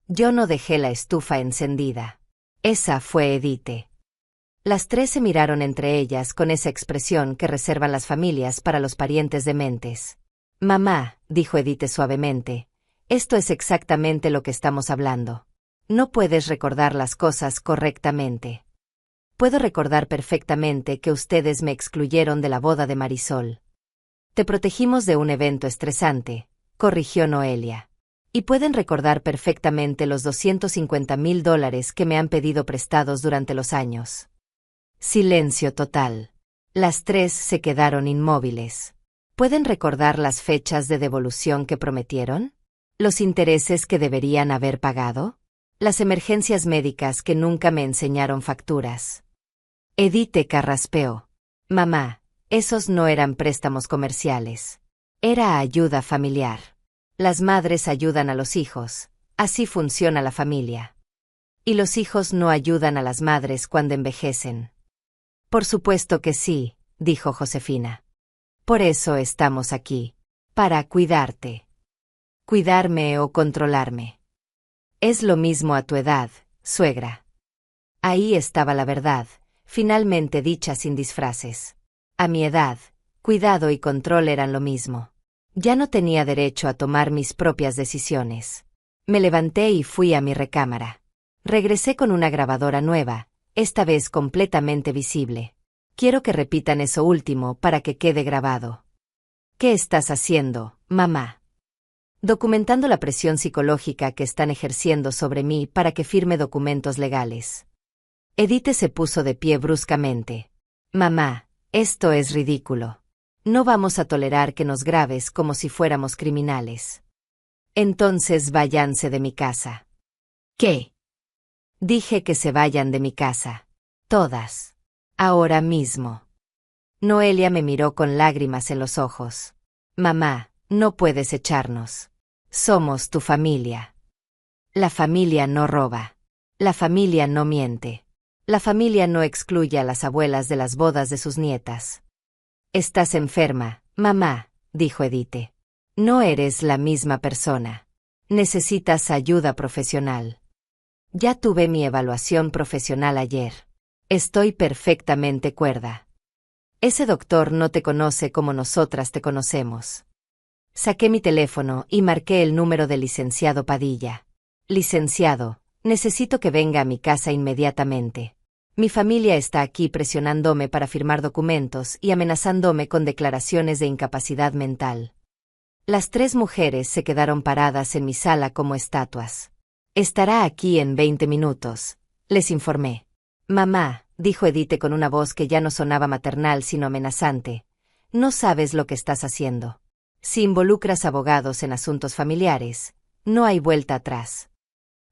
Yo no dejé la estufa encendida. Esa fue Edith. Las tres se miraron entre ellas con esa expresión que reservan las familias para los parientes dementes. Mamá, dijo Edith suavemente, esto es exactamente lo que estamos hablando. No puedes recordar las cosas correctamente. Puedo recordar perfectamente que ustedes me excluyeron de la boda de Marisol. Te protegimos de un evento estresante, corrigió Noelia. Y pueden recordar perfectamente los $250,000 que me han pedido prestados durante los años. Silencio total. Las tres se quedaron inmóviles. ¿Pueden recordar las fechas de devolución que prometieron? ¿Los intereses que deberían haber pagado? Las emergencias médicas que nunca me enseñaron facturas. Edith carraspeó. Mamá, esos no eran préstamos comerciales. Era ayuda familiar. Las madres ayudan a los hijos, así funciona la familia. Y los hijos no ayudan a las madres cuando envejecen. Por supuesto que sí, dijo Josefina. Por eso estamos aquí, para cuidarte. Cuidarme o controlarme. Es lo mismo a tu edad, suegra. Ahí estaba la verdad, finalmente dicha sin disfraces. A mi edad, cuidado y control eran lo mismo. Ya no tenía derecho a tomar mis propias decisiones. Me levanté y fui a mi recámara. Regresé con una grabadora nueva, esta vez completamente visible. Quiero que repitan eso último para que quede grabado. ¿Qué estás haciendo, mamá? Documentando la presión psicológica que están ejerciendo sobre mí para que firme documentos legales. Edith se puso de pie bruscamente. Mamá, esto es ridículo. No vamos a tolerar que nos grabes como si fuéramos criminales. Entonces váyanse de mi casa. ¿Qué? Dije que se vayan de mi casa. Todas. Ahora mismo. Noelia me miró con lágrimas en los ojos. Mamá, no puedes echarnos. Somos tu familia. La familia no roba. La familia no miente. La familia no excluye a las abuelas de las bodas de sus nietas. Estás enferma, mamá, dijo Edith. No eres la misma persona. Necesitas ayuda profesional. Ya tuve mi evaluación profesional ayer. Estoy perfectamente cuerda. Ese doctor no te conoce como nosotras te conocemos. Saqué mi teléfono y marqué el número del licenciado Padilla. Licenciado, necesito que venga a mi casa inmediatamente. Mi familia está aquí presionándome para firmar documentos y amenazándome con declaraciones de incapacidad mental. Las tres mujeres se quedaron paradas en mi sala como estatuas. Estará aquí en 20 minutos, les informé. Mamá, dijo Edith con una voz que ya no sonaba maternal sino amenazante, no sabes lo que estás haciendo. Si involucras abogados en asuntos familiares, no hay vuelta atrás.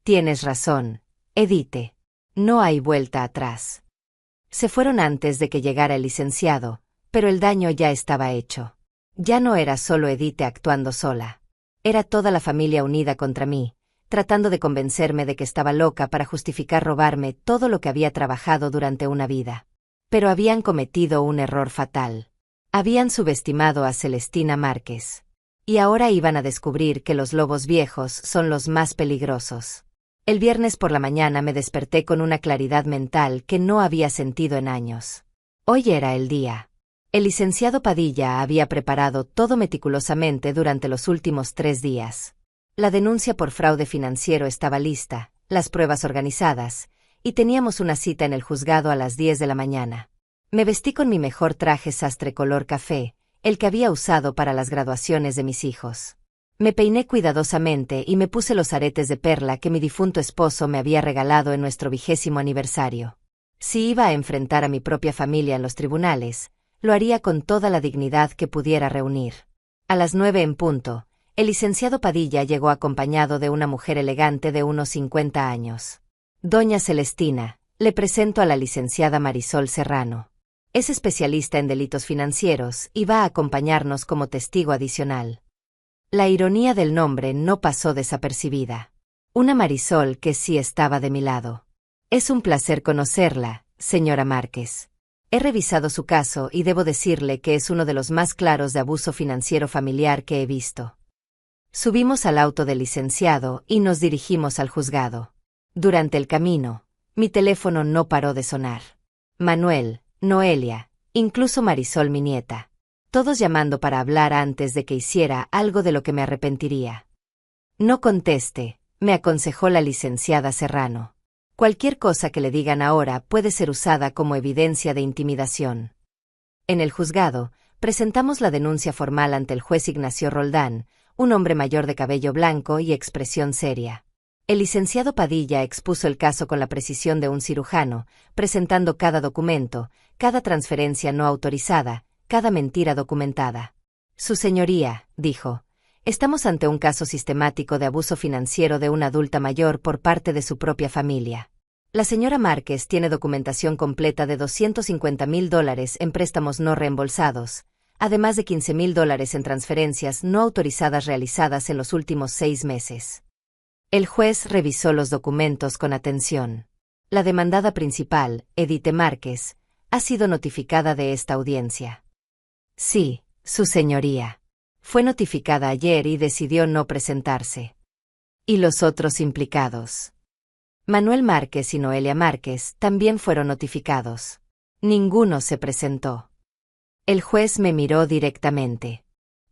Tienes razón, Edith. No hay vuelta atrás. Se fueron antes de que llegara el licenciado, pero el daño ya estaba hecho. Ya no era solo Edith actuando sola. Era toda la familia unida contra mí, tratando de convencerme de que estaba loca para justificar robarme todo lo que había trabajado durante una vida. Pero habían cometido un error fatal. Habían subestimado a Celestina Márquez. Y ahora iban a descubrir que los lobos viejos son los más peligrosos. El viernes por la mañana me desperté con una claridad mental que no había sentido en años. Hoy era el día. El licenciado Padilla había preparado todo meticulosamente durante los últimos 3 días. La denuncia por fraude financiero estaba lista, las pruebas organizadas, y teníamos una cita en el juzgado a las 10 de la mañana. Me vestí con mi mejor traje sastre color café, el que había usado para las graduaciones de mis hijos. Me peiné cuidadosamente y me puse los aretes de perla que mi difunto esposo me había regalado en nuestro 20º aniversario. Si iba a enfrentar a mi propia familia en los tribunales, lo haría con toda la dignidad que pudiera reunir. A las 9 en punto, el licenciado Padilla llegó acompañado de una mujer elegante de unos 50 años. Doña Celestina, le presento a la licenciada Marisol Serrano. Es especialista en delitos financieros y va a acompañarnos como testigo adicional. La ironía del nombre no pasó desapercibida. Una Marisol que sí estaba de mi lado. Es un placer conocerla, señora Márquez. He revisado su caso y debo decirle que es uno de los más claros de abuso financiero familiar que he visto. Subimos al auto del licenciado y nos dirigimos al juzgado. Durante el camino, mi teléfono no paró de sonar. Manuel, Noelia, incluso Marisol mi nieta. Todos llamando para hablar antes de que hiciera algo de lo que me arrepentiría. No conteste, me aconsejó la licenciada Serrano. Cualquier cosa que le digan ahora puede ser usada como evidencia de intimidación. En el juzgado, presentamos la denuncia formal ante el juez Ignacio Roldán, un hombre mayor de cabello blanco y expresión seria. El licenciado Padilla expuso el caso con la precisión de un cirujano, presentando cada documento, cada transferencia no autorizada, cada mentira documentada. Su señoría, dijo, estamos ante un caso sistemático de abuso financiero de una adulta mayor por parte de su propia familia. La señora Márquez tiene documentación completa de $250,000 en préstamos no reembolsados, además de $15,000 en transferencias no autorizadas realizadas en los últimos 6 meses. El juez revisó los documentos con atención. La demandada principal, Edite Márquez, ha sido notificada de esta audiencia. Sí, su señoría. Fue notificada ayer y decidió no presentarse. ¿Y los otros implicados? Manuel Márquez y Noelia Márquez también fueron notificados. Ninguno se presentó. El juez me miró directamente.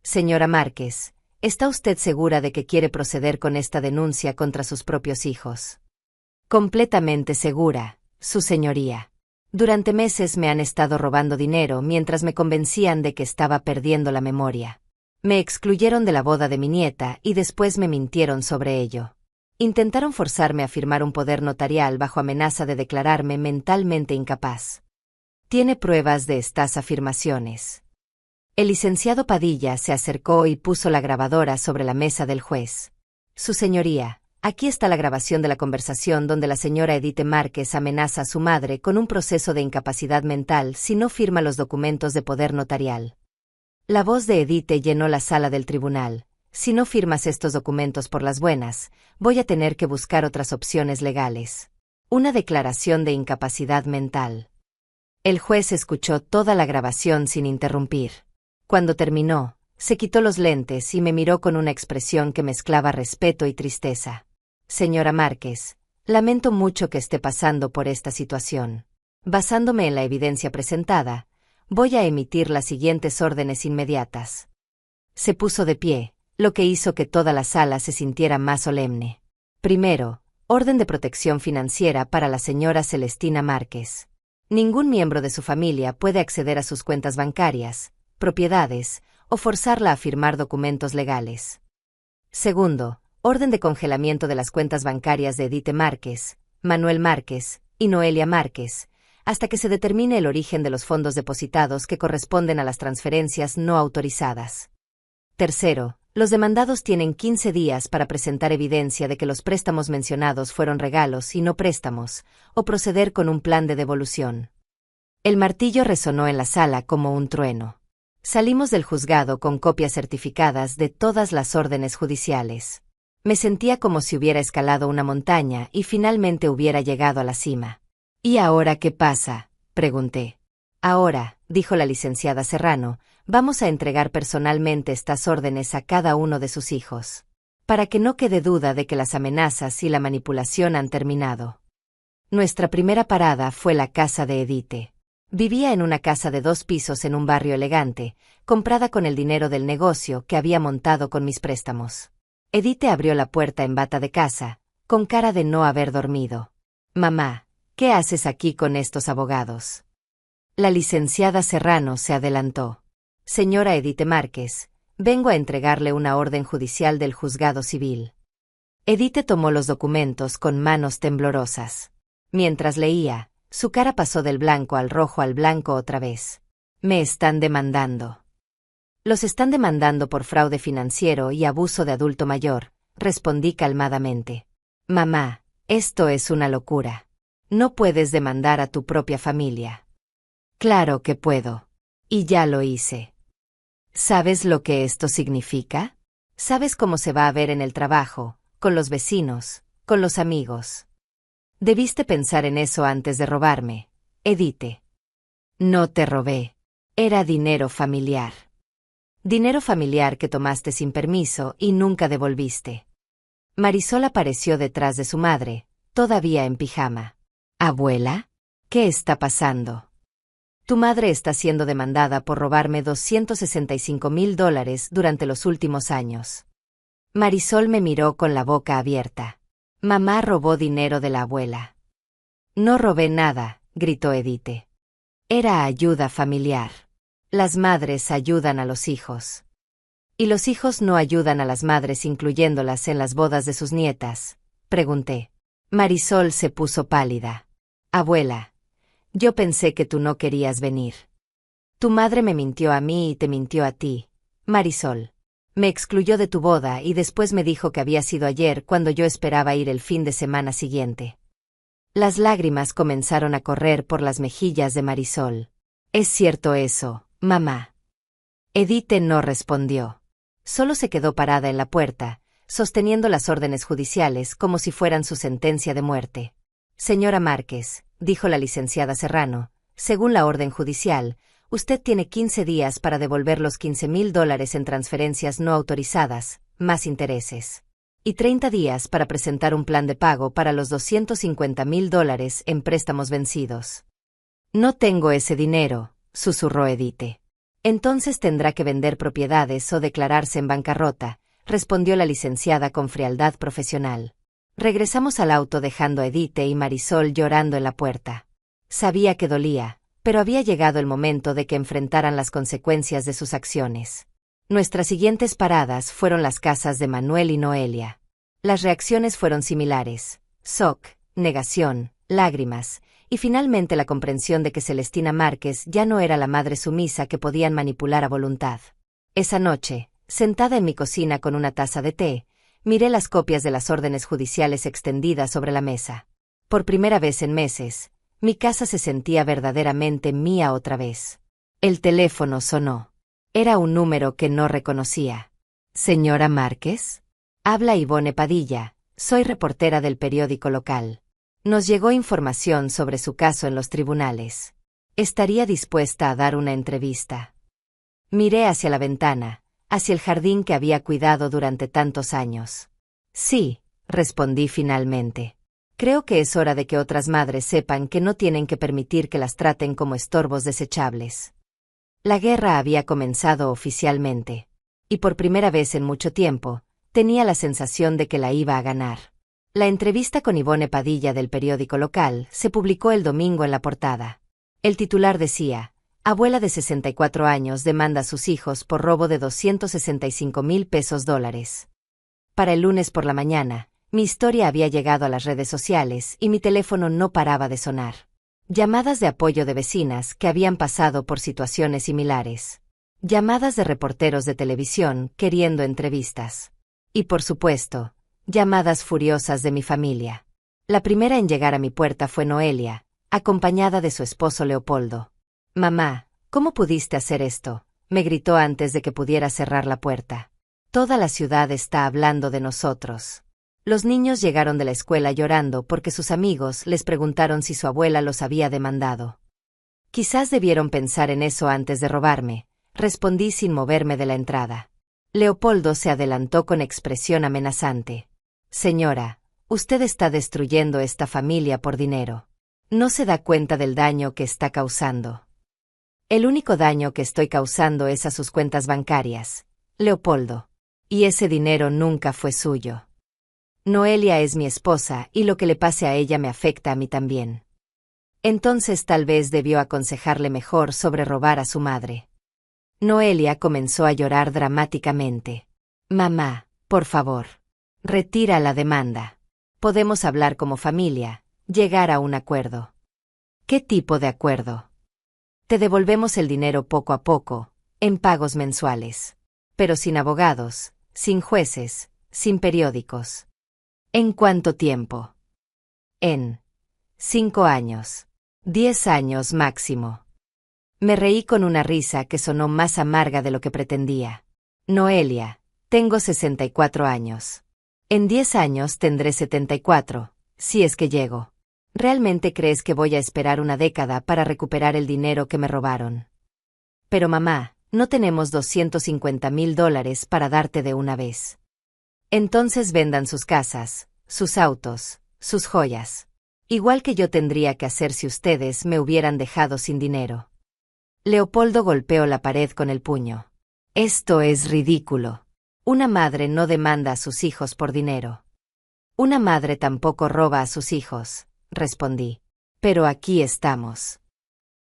Señora Márquez, ¿está usted segura de que quiere proceder con esta denuncia contra sus propios hijos? Completamente segura, su señoría. Durante meses me han estado robando dinero mientras me convencían de que estaba perdiendo la memoria. Me excluyeron de la boda de mi nieta y después me mintieron sobre ello. Intentaron forzarme a firmar un poder notarial bajo amenaza de declararme mentalmente incapaz. ¿Tiene pruebas de estas afirmaciones? El licenciado Padilla se acercó y puso la grabadora sobre la mesa del juez. Su señoría, aquí está la grabación de la conversación donde la señora Edite Márquez amenaza a su madre con un proceso de incapacidad mental si no firma los documentos de poder notarial. La voz de Edite llenó la sala del tribunal. Si no firmas estos documentos por las buenas, voy a tener que buscar otras opciones legales. Una declaración de incapacidad mental. El juez escuchó toda la grabación sin interrumpir. Cuando terminó, se quitó los lentes y me miró con una expresión que mezclaba respeto y tristeza. Señora Márquez, lamento mucho que esté pasando por esta situación. Basándome en la evidencia presentada, voy a emitir las siguientes órdenes inmediatas. Se puso de pie, lo que hizo que toda la sala se sintiera más solemne. Primero, orden de protección financiera para la señora Celestina Márquez. Ningún miembro de su familia puede acceder a sus cuentas bancarias, propiedades, o forzarla a firmar documentos legales. Segundo, orden de congelamiento de las cuentas bancarias de Edite Márquez, Manuel Márquez y Noelia Márquez, hasta que se determine el origen de los fondos depositados que corresponden a las transferencias no autorizadas. Tercero, los demandados tienen 15 días para presentar evidencia de que los préstamos mencionados fueron regalos y no préstamos, o proceder con un plan de devolución. El martillo resonó en la sala como un trueno. Salimos del juzgado con copias certificadas de todas las órdenes judiciales. Me sentía como si hubiera escalado una montaña y finalmente hubiera llegado a la cima. ¿Y ahora qué pasa?, pregunté. Ahora, dijo la licenciada Serrano, vamos a entregar personalmente estas órdenes a cada uno de sus hijos. Para que no quede duda de que las amenazas y la manipulación han terminado. Nuestra primera parada fue la casa de Edite. Vivía en una casa de 2 pisos en un barrio elegante, comprada con el dinero del negocio que había montado con mis préstamos. Edite abrió la puerta en bata de casa, con cara de no haber dormido. Mamá, ¿qué haces aquí con estos abogados? La licenciada Serrano se adelantó. Señora Edite Márquez, vengo a entregarle una orden judicial del juzgado civil. Edite tomó los documentos con manos temblorosas. Mientras leía, su cara pasó del blanco al blanco otra vez. Me están demandando. Los están demandando por fraude financiero y abuso de adulto mayor, respondí calmadamente. Mamá, esto es una locura. No puedes demandar a tu propia familia. Claro que puedo. Y ya lo hice. ¿Sabes lo que esto significa? ¿Sabes cómo se va a ver en el trabajo, con los vecinos, con los amigos? Debiste pensar en eso antes de robarme, Edite. No te robé. Era dinero familiar. Dinero familiar que tomaste sin permiso y nunca devolviste. Marisol apareció detrás de su madre, todavía en pijama. ¿Abuela? ¿Qué está pasando? Tu madre está siendo demandada por robarme $265,000 durante los últimos años. Marisol me miró con la boca abierta. Mamá robó dinero de la abuela. No robé nada, gritó Edith. Era ayuda familiar. Las madres ayudan a los hijos. ¿Y los hijos no ayudan a las madres incluyéndolas en las bodas de sus nietas?, pregunté. Marisol se puso pálida. Abuela, yo pensé que tú no querías venir. Tu madre me mintió a mí y te mintió a ti, Marisol. Me excluyó de tu boda y después me dijo que había sido ayer cuando yo esperaba ir el fin de semana siguiente. Las lágrimas comenzaron a correr por las mejillas de Marisol. ¿Es cierto eso, mamá? Edith no respondió. Solo se quedó parada en la puerta, sosteniendo las órdenes judiciales como si fueran su sentencia de muerte. Señora Márquez, dijo la licenciada Serrano, según la orden judicial, usted tiene 15 días para devolver los $15,000 en transferencias no autorizadas, más intereses. Y 30 días para presentar un plan de pago para los $250,000 en préstamos vencidos. No tengo ese dinero, susurró Edith. Entonces tendrá que vender propiedades o declararse en bancarrota, respondió la licenciada con frialdad profesional. Regresamos al auto dejando a Edith y Marisol llorando en la puerta. Sabía que dolía, pero había llegado el momento de que enfrentaran las consecuencias de sus acciones. Nuestras siguientes paradas fueron las casas de Manuel y Noelia. Las reacciones fueron similares: shock, negación, lágrimas, y finalmente la comprensión de que Celestina Márquez ya no era la madre sumisa que podían manipular a voluntad. Esa noche, sentada en mi cocina con una taza de té, miré las copias de las órdenes judiciales extendidas sobre la mesa. Por primera vez en meses, mi casa se sentía verdaderamente mía otra vez. El teléfono sonó. Era un número que no reconocía. ¿Señora Márquez? Habla Ivone Padilla, soy reportera del periódico local. Nos llegó información sobre su caso en los tribunales. ¿Estaría dispuesta a dar una entrevista? Miré hacia la ventana, hacia el jardín que había cuidado durante tantos años. Sí, respondí finalmente. Creo que es hora de que otras madres sepan que no tienen que permitir que las traten como estorbos desechables. La guerra había comenzado oficialmente. Y por primera vez en mucho tiempo, tenía la sensación de que la iba a ganar. La entrevista con Ivone Padilla del periódico local se publicó el domingo en la portada. El titular decía: abuela de 64 años demanda a sus hijos por robo de $265,000. Para el lunes por la mañana, mi historia había llegado a las redes sociales y mi teléfono no paraba de sonar. Llamadas de apoyo de vecinas que habían pasado por situaciones similares. Llamadas de reporteros de televisión queriendo entrevistas. Y por supuesto, llamadas furiosas de mi familia. La primera en llegar a mi puerta fue Noelia, acompañada de su esposo Leopoldo. «Mamá, ¿cómo pudiste hacer esto?», me gritó antes de que pudiera cerrar la puerta. «Toda la ciudad está hablando de nosotros». Los niños llegaron de la escuela llorando porque sus amigos les preguntaron si su abuela los había demandado. «Quizás debieron pensar en eso antes de robarme», respondí sin moverme de la entrada. Leopoldo se adelantó con expresión amenazante. «Señora, usted está destruyendo esta familia por dinero. No se da cuenta del daño que está causando». «El único daño que estoy causando es a sus cuentas bancarias, Leopoldo. Y ese dinero nunca fue suyo. Noelia es mi esposa y lo que le pase a ella me afecta a mí también». Entonces tal vez debió aconsejarle mejor sobre robar a su madre. Noelia comenzó a llorar dramáticamente. «Mamá, por favor, retira la demanda. Podemos hablar como familia, llegar a un acuerdo». «¿Qué tipo de acuerdo?». «Te devolvemos el dinero poco a poco, en pagos mensuales. Pero sin abogados, sin jueces, sin periódicos». «¿En cuánto tiempo?». «En 5 años. 10 años máximo». Me reí con una risa que sonó más amarga de lo que pretendía. «Noelia, tengo 64 años. En 10 años tendré 74, si es que llego. ¿Realmente crees que voy a esperar una década para recuperar el dinero que me robaron?». «Pero mamá, no tenemos $250,000 para darte de una vez». «Entonces vendan sus casas, sus autos, sus joyas. Igual que yo tendría que hacer si ustedes me hubieran dejado sin dinero. Leopoldo golpeó la pared con el puño. Esto es ridículo. Una madre no demanda a sus hijos por dinero. Una madre tampoco roba a sus hijos, respondí. Pero aquí estamos.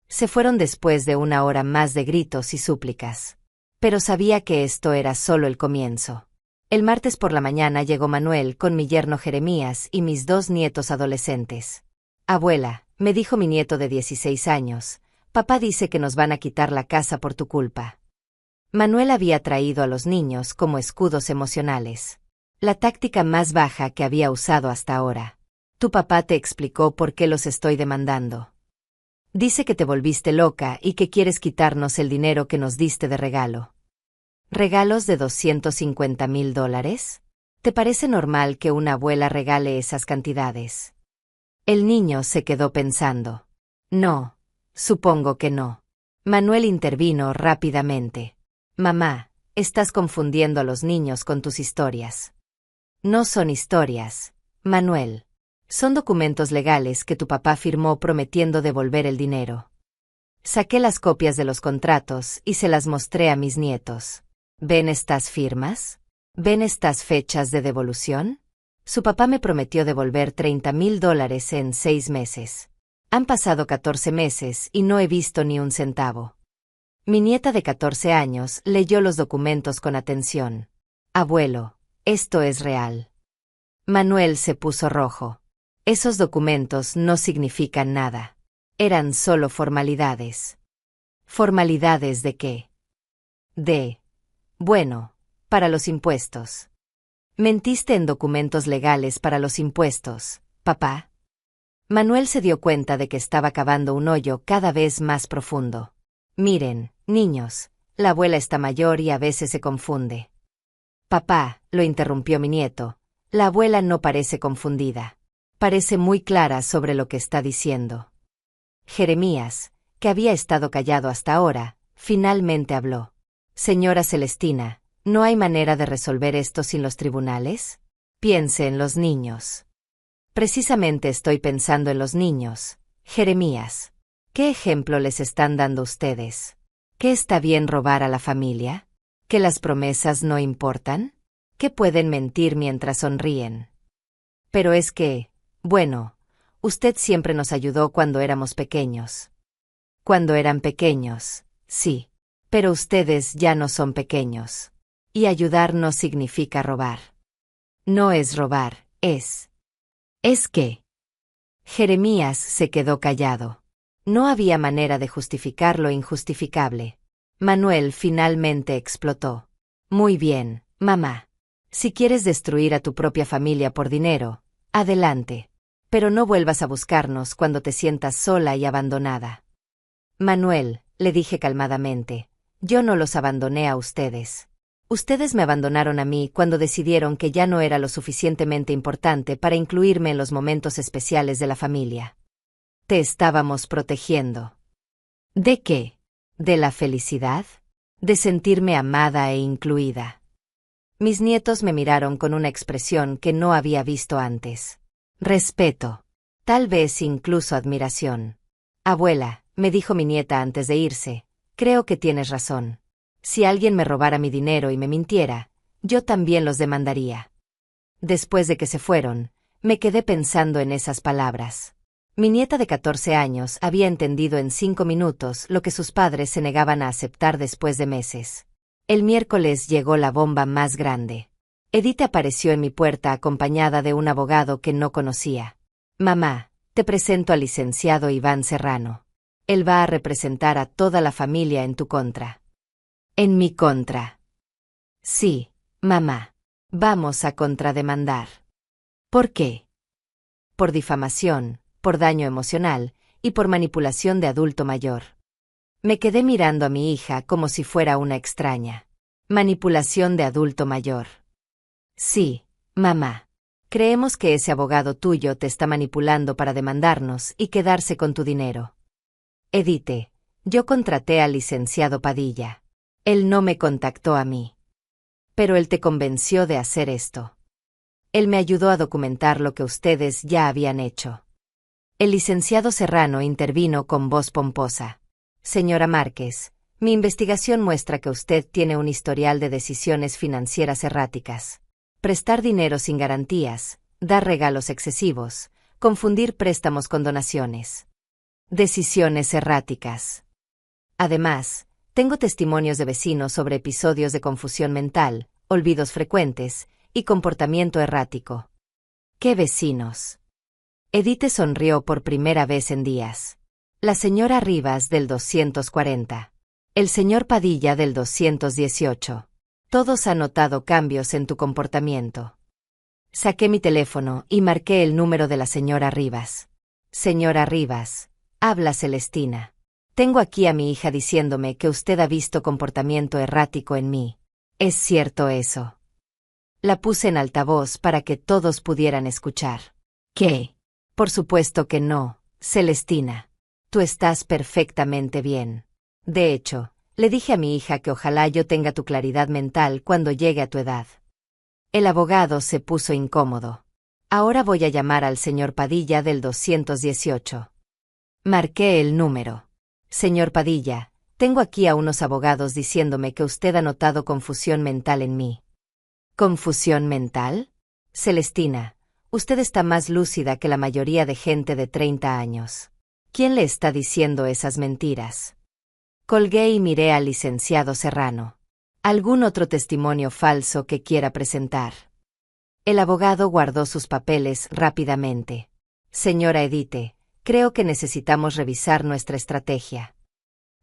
Se fueron después de una hora más de gritos y súplicas. Pero sabía que esto era solo el comienzo. El martes por la mañana llegó Manuel con mi yerno Jeremías y mis 2 nietos adolescentes. Abuela, me dijo mi nieto de 16 años, papá dice que nos van a quitar la casa por tu culpa. Manuel había traído a los niños como escudos emocionales. La táctica más baja que había usado hasta ahora. Tu papá te explicó por qué los estoy demandando. Dice que te volviste loca y que quieres quitarnos el dinero que nos diste de regalo. ¿Regalos de $250,000? ¿Te parece normal que una abuela regale esas cantidades? El niño se quedó pensando. No, supongo que no. Manuel intervino rápidamente. Mamá, estás confundiendo a los niños con tus historias. No son historias, Manuel. Son documentos legales que tu papá firmó prometiendo devolver el dinero. Saqué las copias de los contratos y se las mostré a mis nietos. ¿Ven estas firmas? ¿Ven estas fechas de devolución? Su papá me prometió devolver $30,000 en 6 meses. Han pasado 14 meses y no he visto ni un centavo. Mi nieta de 14 años leyó los documentos con atención. Abuelo, esto es real. Manuel se puso rojo. Esos documentos no significan nada. Eran solo formalidades. ¿Formalidades de qué? Bueno, para los impuestos. Mentiste en documentos legales para los impuestos, papá. Manuel se dio cuenta de que estaba cavando un hoyo cada vez más profundo. Miren, niños, la abuela está mayor y a veces se confunde. Papá, lo interrumpió mi nieto, la abuela no parece confundida. Parece muy clara sobre lo que está diciendo. Jeremías, que había estado callado hasta ahora, finalmente habló. Señora Celestina, ¿no hay manera de resolver esto sin los tribunales? Piense en los niños. Precisamente estoy pensando en los niños, Jeremías. ¿Qué ejemplo les están dando ustedes? ¿Que está bien robar a la familia? ¿Que las promesas no importan? ¿Que pueden mentir mientras sonríen? Pero es que, bueno, usted siempre nos ayudó cuando éramos pequeños. Cuando eran pequeños, sí. Pero ustedes ya no son pequeños. Y ayudar no significa robar. No es robar, es. ¿Es qué? Jeremías se quedó callado. No había manera de justificar lo injustificable. Manuel finalmente explotó. Muy bien, mamá. Si quieres destruir a tu propia familia por dinero, adelante. Pero no vuelvas a buscarnos cuando te sientas sola y abandonada. Manuel, le dije calmadamente, yo no los abandoné a ustedes. Ustedes me abandonaron a mí cuando decidieron que ya no era lo suficientemente importante para incluirme en los momentos especiales de la familia. Te estábamos protegiendo. ¿De qué? ¿De la felicidad? ¿De sentirme amada e incluida? Mis nietos me miraron con una expresión que no había visto antes. Respeto. Tal vez incluso admiración. Abuela, me dijo mi nieta antes de irse, creo que tienes razón. Si alguien me robara mi dinero y me mintiera, yo también los demandaría. Después de que se fueron, me quedé pensando en esas palabras. Mi nieta de 14 años había entendido en 5 minutos lo que sus padres se negaban a aceptar después de meses. El miércoles llegó la bomba más grande. Edith apareció en mi puerta acompañada de un abogado que no conocía. Mamá, te presento al licenciado Iván Serrano. Él va a representar a toda la familia en tu contra. ¿En mi contra? Sí, mamá. Vamos a contrademandar. ¿Por qué? Por difamación, por daño emocional y por manipulación de adulto mayor. Me quedé mirando a mi hija como si fuera una extraña. Manipulación de adulto mayor. Sí, mamá. Creemos que ese abogado tuyo te está manipulando para demandarnos y quedarse con tu dinero. Edith, yo contraté al licenciado Padilla. Él no me contactó a mí. Pero él te convenció de hacer esto. Él me ayudó a documentar lo que ustedes ya habían hecho. El licenciado Serrano intervino con voz pomposa. Señora Márquez, mi investigación muestra que usted tiene un historial de decisiones financieras erráticas. Prestar dinero sin garantías, dar regalos excesivos, confundir préstamos con donaciones. Decisiones erráticas. Además, tengo testimonios de vecinos sobre episodios de confusión mental, olvidos frecuentes y comportamiento errático. ¿Qué vecinos? Edith sonrió por primera vez en días. La señora Rivas del 240. El señor Padilla del 218. Todos han notado cambios en tu comportamiento. Saqué mi teléfono y marqué el número de la señora Rivas. Señora Rivas, habla Celestina. Tengo aquí a mi hija diciéndome que usted ha visto comportamiento errático en mí. ¿Es cierto eso? La puse en altavoz para que todos pudieran escuchar. ¿Qué? Por supuesto que no, Celestina. Tú estás perfectamente bien. De hecho, le dije a mi hija que ojalá yo tenga tu claridad mental cuando llegue a tu edad. El abogado se puso incómodo. Ahora voy a llamar al señor Padilla del 218. Marqué el número. Señor Padilla, tengo aquí a unos abogados diciéndome que usted ha notado confusión mental en mí. ¿Confusión mental? Celestina, usted está más lúcida que la mayoría de gente de 30 años. ¿Quién le está diciendo esas mentiras? Colgué y miré al licenciado Serrano. ¿Algún otro testimonio falso que quiera presentar? El abogado guardó sus papeles rápidamente. Señora Edith, creo que necesitamos revisar nuestra estrategia.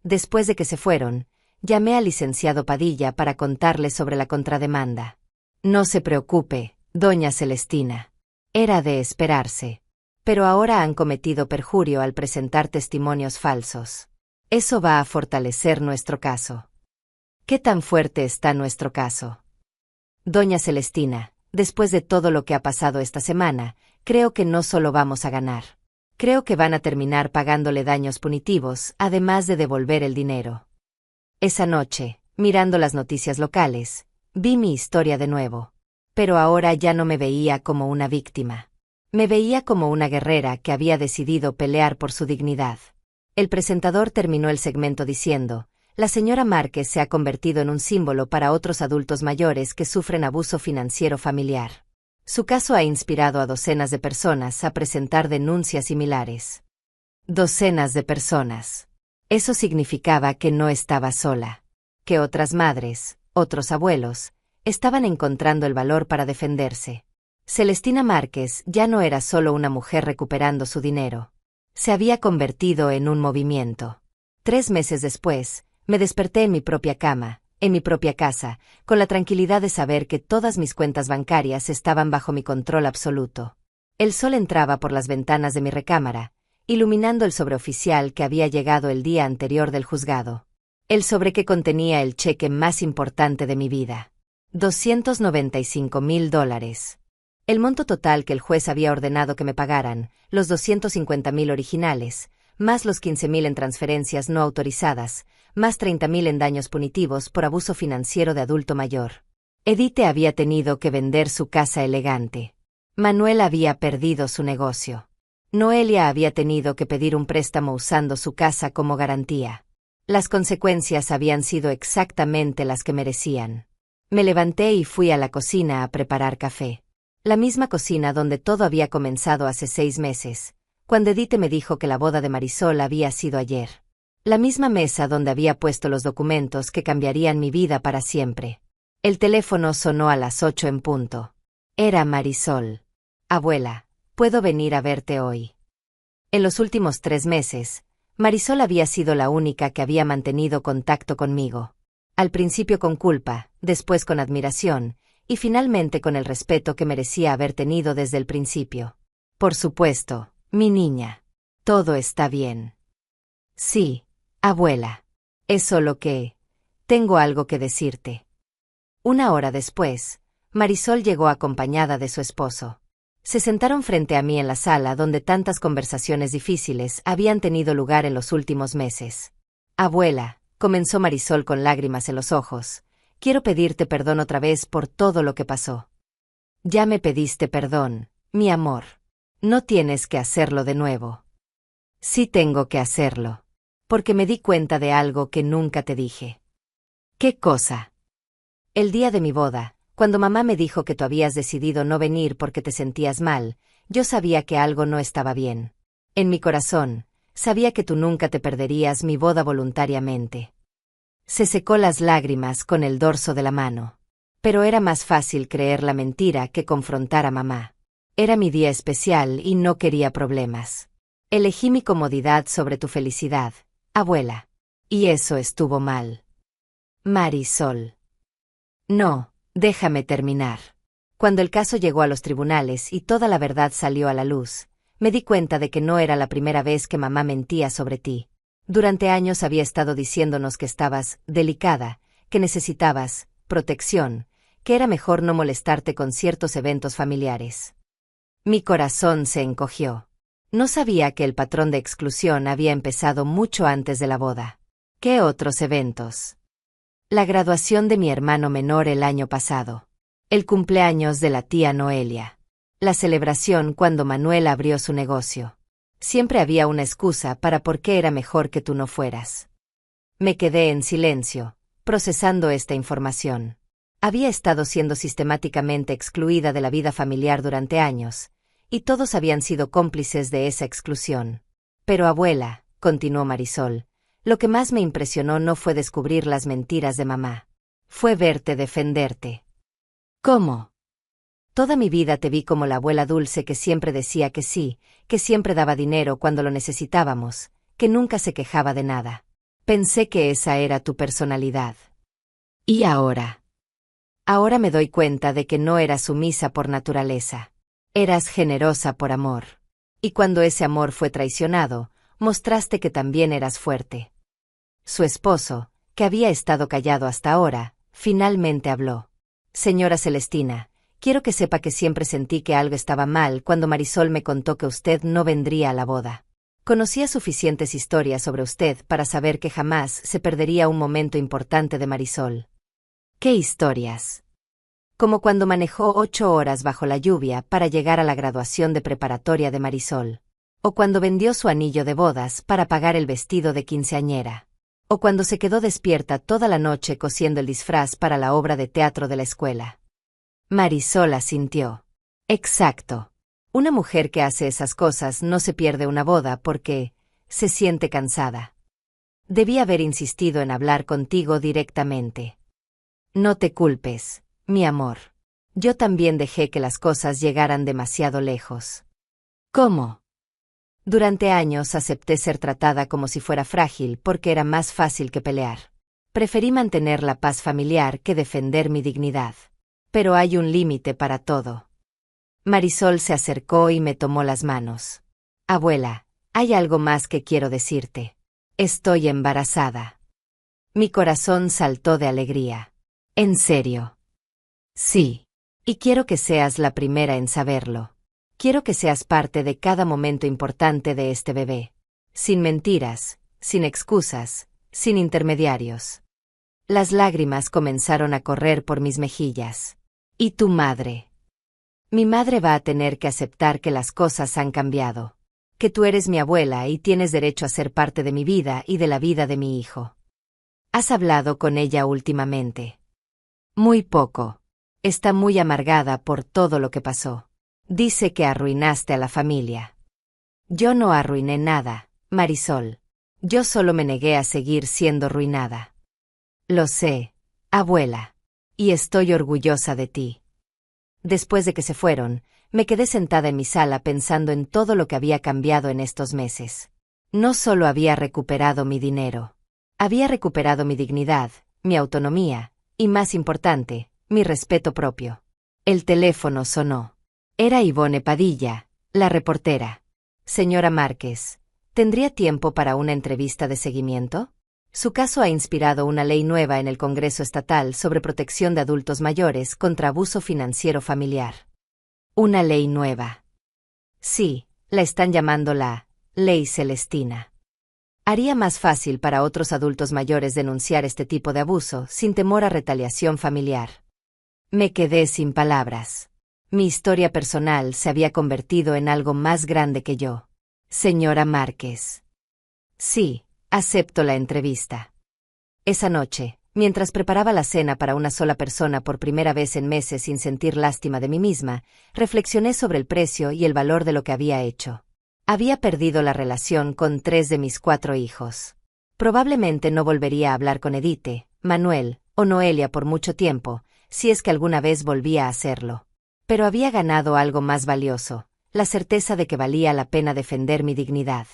Después de que se fueron, llamé al licenciado Padilla para contarle sobre la contrademanda. No se preocupe, doña Celestina. Era de esperarse. Pero ahora han cometido perjurio al presentar testimonios falsos. Eso va a fortalecer nuestro caso. ¿Qué tan fuerte está nuestro caso? Doña Celestina, después de todo lo que ha pasado esta semana, creo que no solo vamos a ganar. Creo que van a terminar pagándole daños punitivos, además de devolver el dinero. Esa noche, mirando las noticias locales, vi mi historia de nuevo. Pero ahora ya no me veía como una víctima. Me veía como una guerrera que había decidido pelear por su dignidad. El presentador terminó el segmento diciendo: la señora Márquez se ha convertido en un símbolo para otros adultos mayores que sufren abuso financiero familiar. Su caso ha inspirado a docenas de personas a presentar denuncias similares. Docenas de personas. Eso significaba que no estaba sola. Que otras madres, otros abuelos, estaban encontrando el valor para defenderse. Celestina Márquez ya no era solo una mujer recuperando su dinero. Se había convertido en un movimiento. 3 meses después, me desperté en mi propia cama, en mi propia casa, con la tranquilidad de saber que todas mis cuentas bancarias estaban bajo mi control absoluto. El sol entraba por las ventanas de mi recámara, iluminando el sobre oficial que había llegado el día anterior del juzgado. El sobre que contenía el cheque más importante de mi vida. $295,000. El monto total que el juez había ordenado que me pagaran, los 250,000 originales, más los 15,000 en transferencias no autorizadas, más 30,000 en daños punitivos por abuso financiero de adulto mayor. Edith había tenido que vender su casa elegante. Manuel había perdido su negocio. Noelia había tenido que pedir un préstamo usando su casa como garantía. Las consecuencias habían sido exactamente las que merecían. Me levanté y fui a la cocina a preparar café. La misma cocina donde todo había comenzado hace 6 meses, cuando Edith me dijo que la boda de Marisol había sido ayer. La misma mesa donde había puesto los documentos que cambiarían mi vida para siempre. El teléfono sonó a las 8 en punto. Era Marisol. Abuela, ¿puedo venir a verte hoy? En los últimos 3 meses, Marisol había sido la única que había mantenido contacto conmigo. Al principio con culpa, después con admiración, y finalmente con el respeto que merecía haber tenido desde el principio. Por supuesto, mi niña. Todo está bien. Sí, abuela. Es solo que... tengo algo que decirte. 1 hora después, Marisol llegó acompañada de su esposo. Se sentaron frente a mí en la sala donde tantas conversaciones difíciles habían tenido lugar en los últimos meses. Abuela, comenzó Marisol con lágrimas en los ojos, quiero pedirte perdón otra vez por todo lo que pasó. Ya me pediste perdón, mi amor. No tienes que hacerlo de nuevo. Sí tengo que hacerlo. Porque me di cuenta de algo que nunca te dije. ¿Qué cosa? El día de mi boda, cuando mamá me dijo que tú habías decidido no venir porque te sentías mal, yo sabía que algo no estaba bien. En mi corazón, sabía que tú nunca te perderías mi boda voluntariamente. Se secó las lágrimas con el dorso de la mano. Pero era más fácil creer la mentira que confrontar a mamá. Era mi día especial y no quería problemas. Elegí mi comodidad sobre tu felicidad, abuela. Y eso estuvo mal. Marisol. No, déjame terminar. Cuando el caso llegó a los tribunales y toda la verdad salió a la luz, me di cuenta de que no era la primera vez que mamá mentía sobre ti. Durante años había estado diciéndonos que estabas delicada, que necesitabas protección, que era mejor no molestarte con ciertos eventos familiares. Mi corazón se encogió. No sabía que el patrón de exclusión había empezado mucho antes de la boda. ¿Qué otros eventos? La graduación de mi hermano menor el año pasado. El cumpleaños de la tía Noelia. La celebración cuando Manuel abrió su negocio. Siempre había una excusa para por qué era mejor que tú no fueras. Me quedé en silencio, procesando esta información. Había estado siendo sistemáticamente excluida de la vida familiar durante años, y todos habían sido cómplices de esa exclusión. Pero abuela, continuó Marisol, lo que más me impresionó no fue descubrir las mentiras de mamá. Fue verte defenderte. ¿Cómo? Toda mi vida te vi como la abuela dulce que siempre decía que sí, que siempre daba dinero cuando lo necesitábamos, que nunca se quejaba de nada. Pensé que esa era tu personalidad. ¿Y ahora? Ahora me doy cuenta de que no eras sumisa por naturaleza. Eras generosa por amor. Y cuando ese amor fue traicionado, mostraste que también eras fuerte. Su esposo, que había estado callado hasta ahora, finalmente habló. Señora Celestina, quiero que sepa que siempre sentí que algo estaba mal cuando Marisol me contó que usted no vendría a la boda. Conocía suficientes historias sobre usted para saber que jamás se perdería un momento importante de Marisol. ¿Qué historias? Como cuando manejó 8 horas bajo la lluvia para llegar a la graduación de preparatoria de Marisol. O cuando vendió su anillo de bodas para pagar el vestido de quinceañera. O cuando se quedó despierta toda la noche cosiendo el disfraz para la obra de teatro de la escuela. Marisol asintió. Exacto. Una mujer que hace esas cosas no se pierde una boda porque se siente cansada. Debí haber insistido en hablar contigo directamente. No te culpes, mi amor. Yo también dejé que las cosas llegaran demasiado lejos. ¿Cómo? Durante años acepté ser tratada como si fuera frágil porque era más fácil que pelear. Preferí mantener la paz familiar que defender mi dignidad. Pero hay un límite para todo. Marisol se acercó y me tomó las manos. Abuela, hay algo más que quiero decirte. Estoy embarazada. Mi corazón saltó de alegría. ¿En serio? Sí. Y quiero que seas la primera en saberlo. Quiero que seas parte de cada momento importante de este bebé. Sin mentiras, sin excusas, sin intermediarios. Las lágrimas comenzaron a correr por mis mejillas. ¿Y tu madre? Mi madre va a tener que aceptar que las cosas han cambiado. Que tú eres mi abuela y tienes derecho a ser parte de mi vida y de la vida de mi hijo. ¿Has hablado con ella últimamente? Muy poco. Está muy amargada por todo lo que pasó. Dice que arruinaste a la familia. Yo no arruiné nada, Marisol. Yo solo me negué a seguir siendo arruinada. Lo sé, abuela. Y estoy orgullosa de ti. Después de que se fueron, me quedé sentada en mi sala pensando en todo lo que había cambiado en estos meses. No solo había recuperado mi dinero. Había recuperado mi dignidad, mi autonomía, y más importante, mi respeto propio. El teléfono sonó. Era Ivone Padilla, la reportera. Señora Márquez, ¿tendría tiempo para una entrevista de seguimiento? Su caso ha inspirado una ley nueva en el Congreso Estatal sobre protección de adultos mayores contra abuso financiero familiar. ¿Una ley nueva? Sí, la están llamando la Ley Celestina. Haría más fácil para otros adultos mayores denunciar este tipo de abuso sin temor a retaliación familiar. Me quedé sin palabras. Mi historia personal se había convertido en algo más grande que yo. Señora Márquez. Sí, acepto la entrevista. Esa noche, mientras preparaba la cena para una sola persona por primera vez en meses sin sentir lástima de mí misma, reflexioné sobre el precio y el valor de lo que había hecho. Había perdido la relación con 3 de mis 4 hijos. Probablemente no volvería a hablar con Edith, Manuel o Noelia por mucho tiempo, si es que alguna vez volvía a hacerlo. Pero había ganado algo más valioso, la certeza de que valía la pena defender mi dignidad.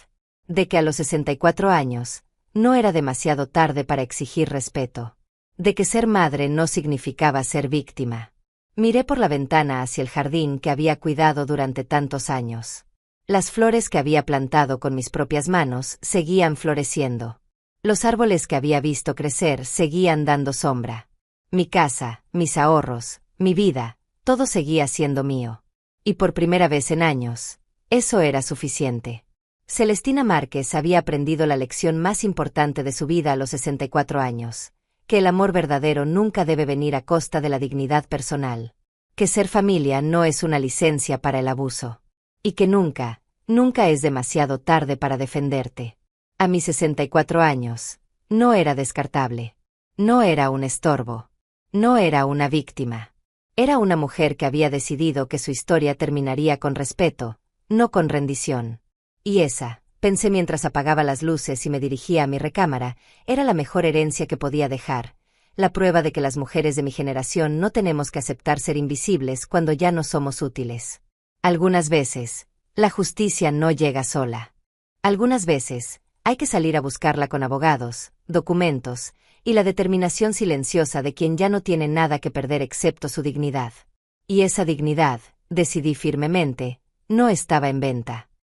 De que a los 64 años, no era demasiado tarde para exigir respeto. De que ser madre no significaba ser víctima. Miré por la ventana hacia el jardín que había cuidado durante tantos años. Las flores que había plantado con mis propias manos seguían floreciendo. Los árboles que había visto crecer seguían dando sombra. Mi casa, mis ahorros, mi vida, todo seguía siendo mío. Y por primera vez en años, eso era suficiente. Celestina Márquez había aprendido la lección más importante de su vida a los 64 años, que el amor verdadero nunca debe venir a costa de la dignidad personal, que ser familia no es una licencia para el abuso, y que nunca, nunca es demasiado tarde para defenderte. A mis 64 años, no era descartable, no era un estorbo, no era una víctima. Era una mujer que había decidido que su historia terminaría con respeto, no con rendición. Y esa, pensé mientras apagaba las luces y me dirigía a mi recámara, era la mejor herencia que podía dejar, la prueba de que las mujeres de mi generación no tenemos que aceptar ser invisibles cuando ya no somos útiles. Algunas veces, la justicia no llega sola. Algunas veces, hay que salir a buscarla con abogados, documentos, y la determinación silenciosa de quien ya no tiene nada que perder excepto su dignidad. Y esa dignidad, decidí firmemente, no estaba en venta.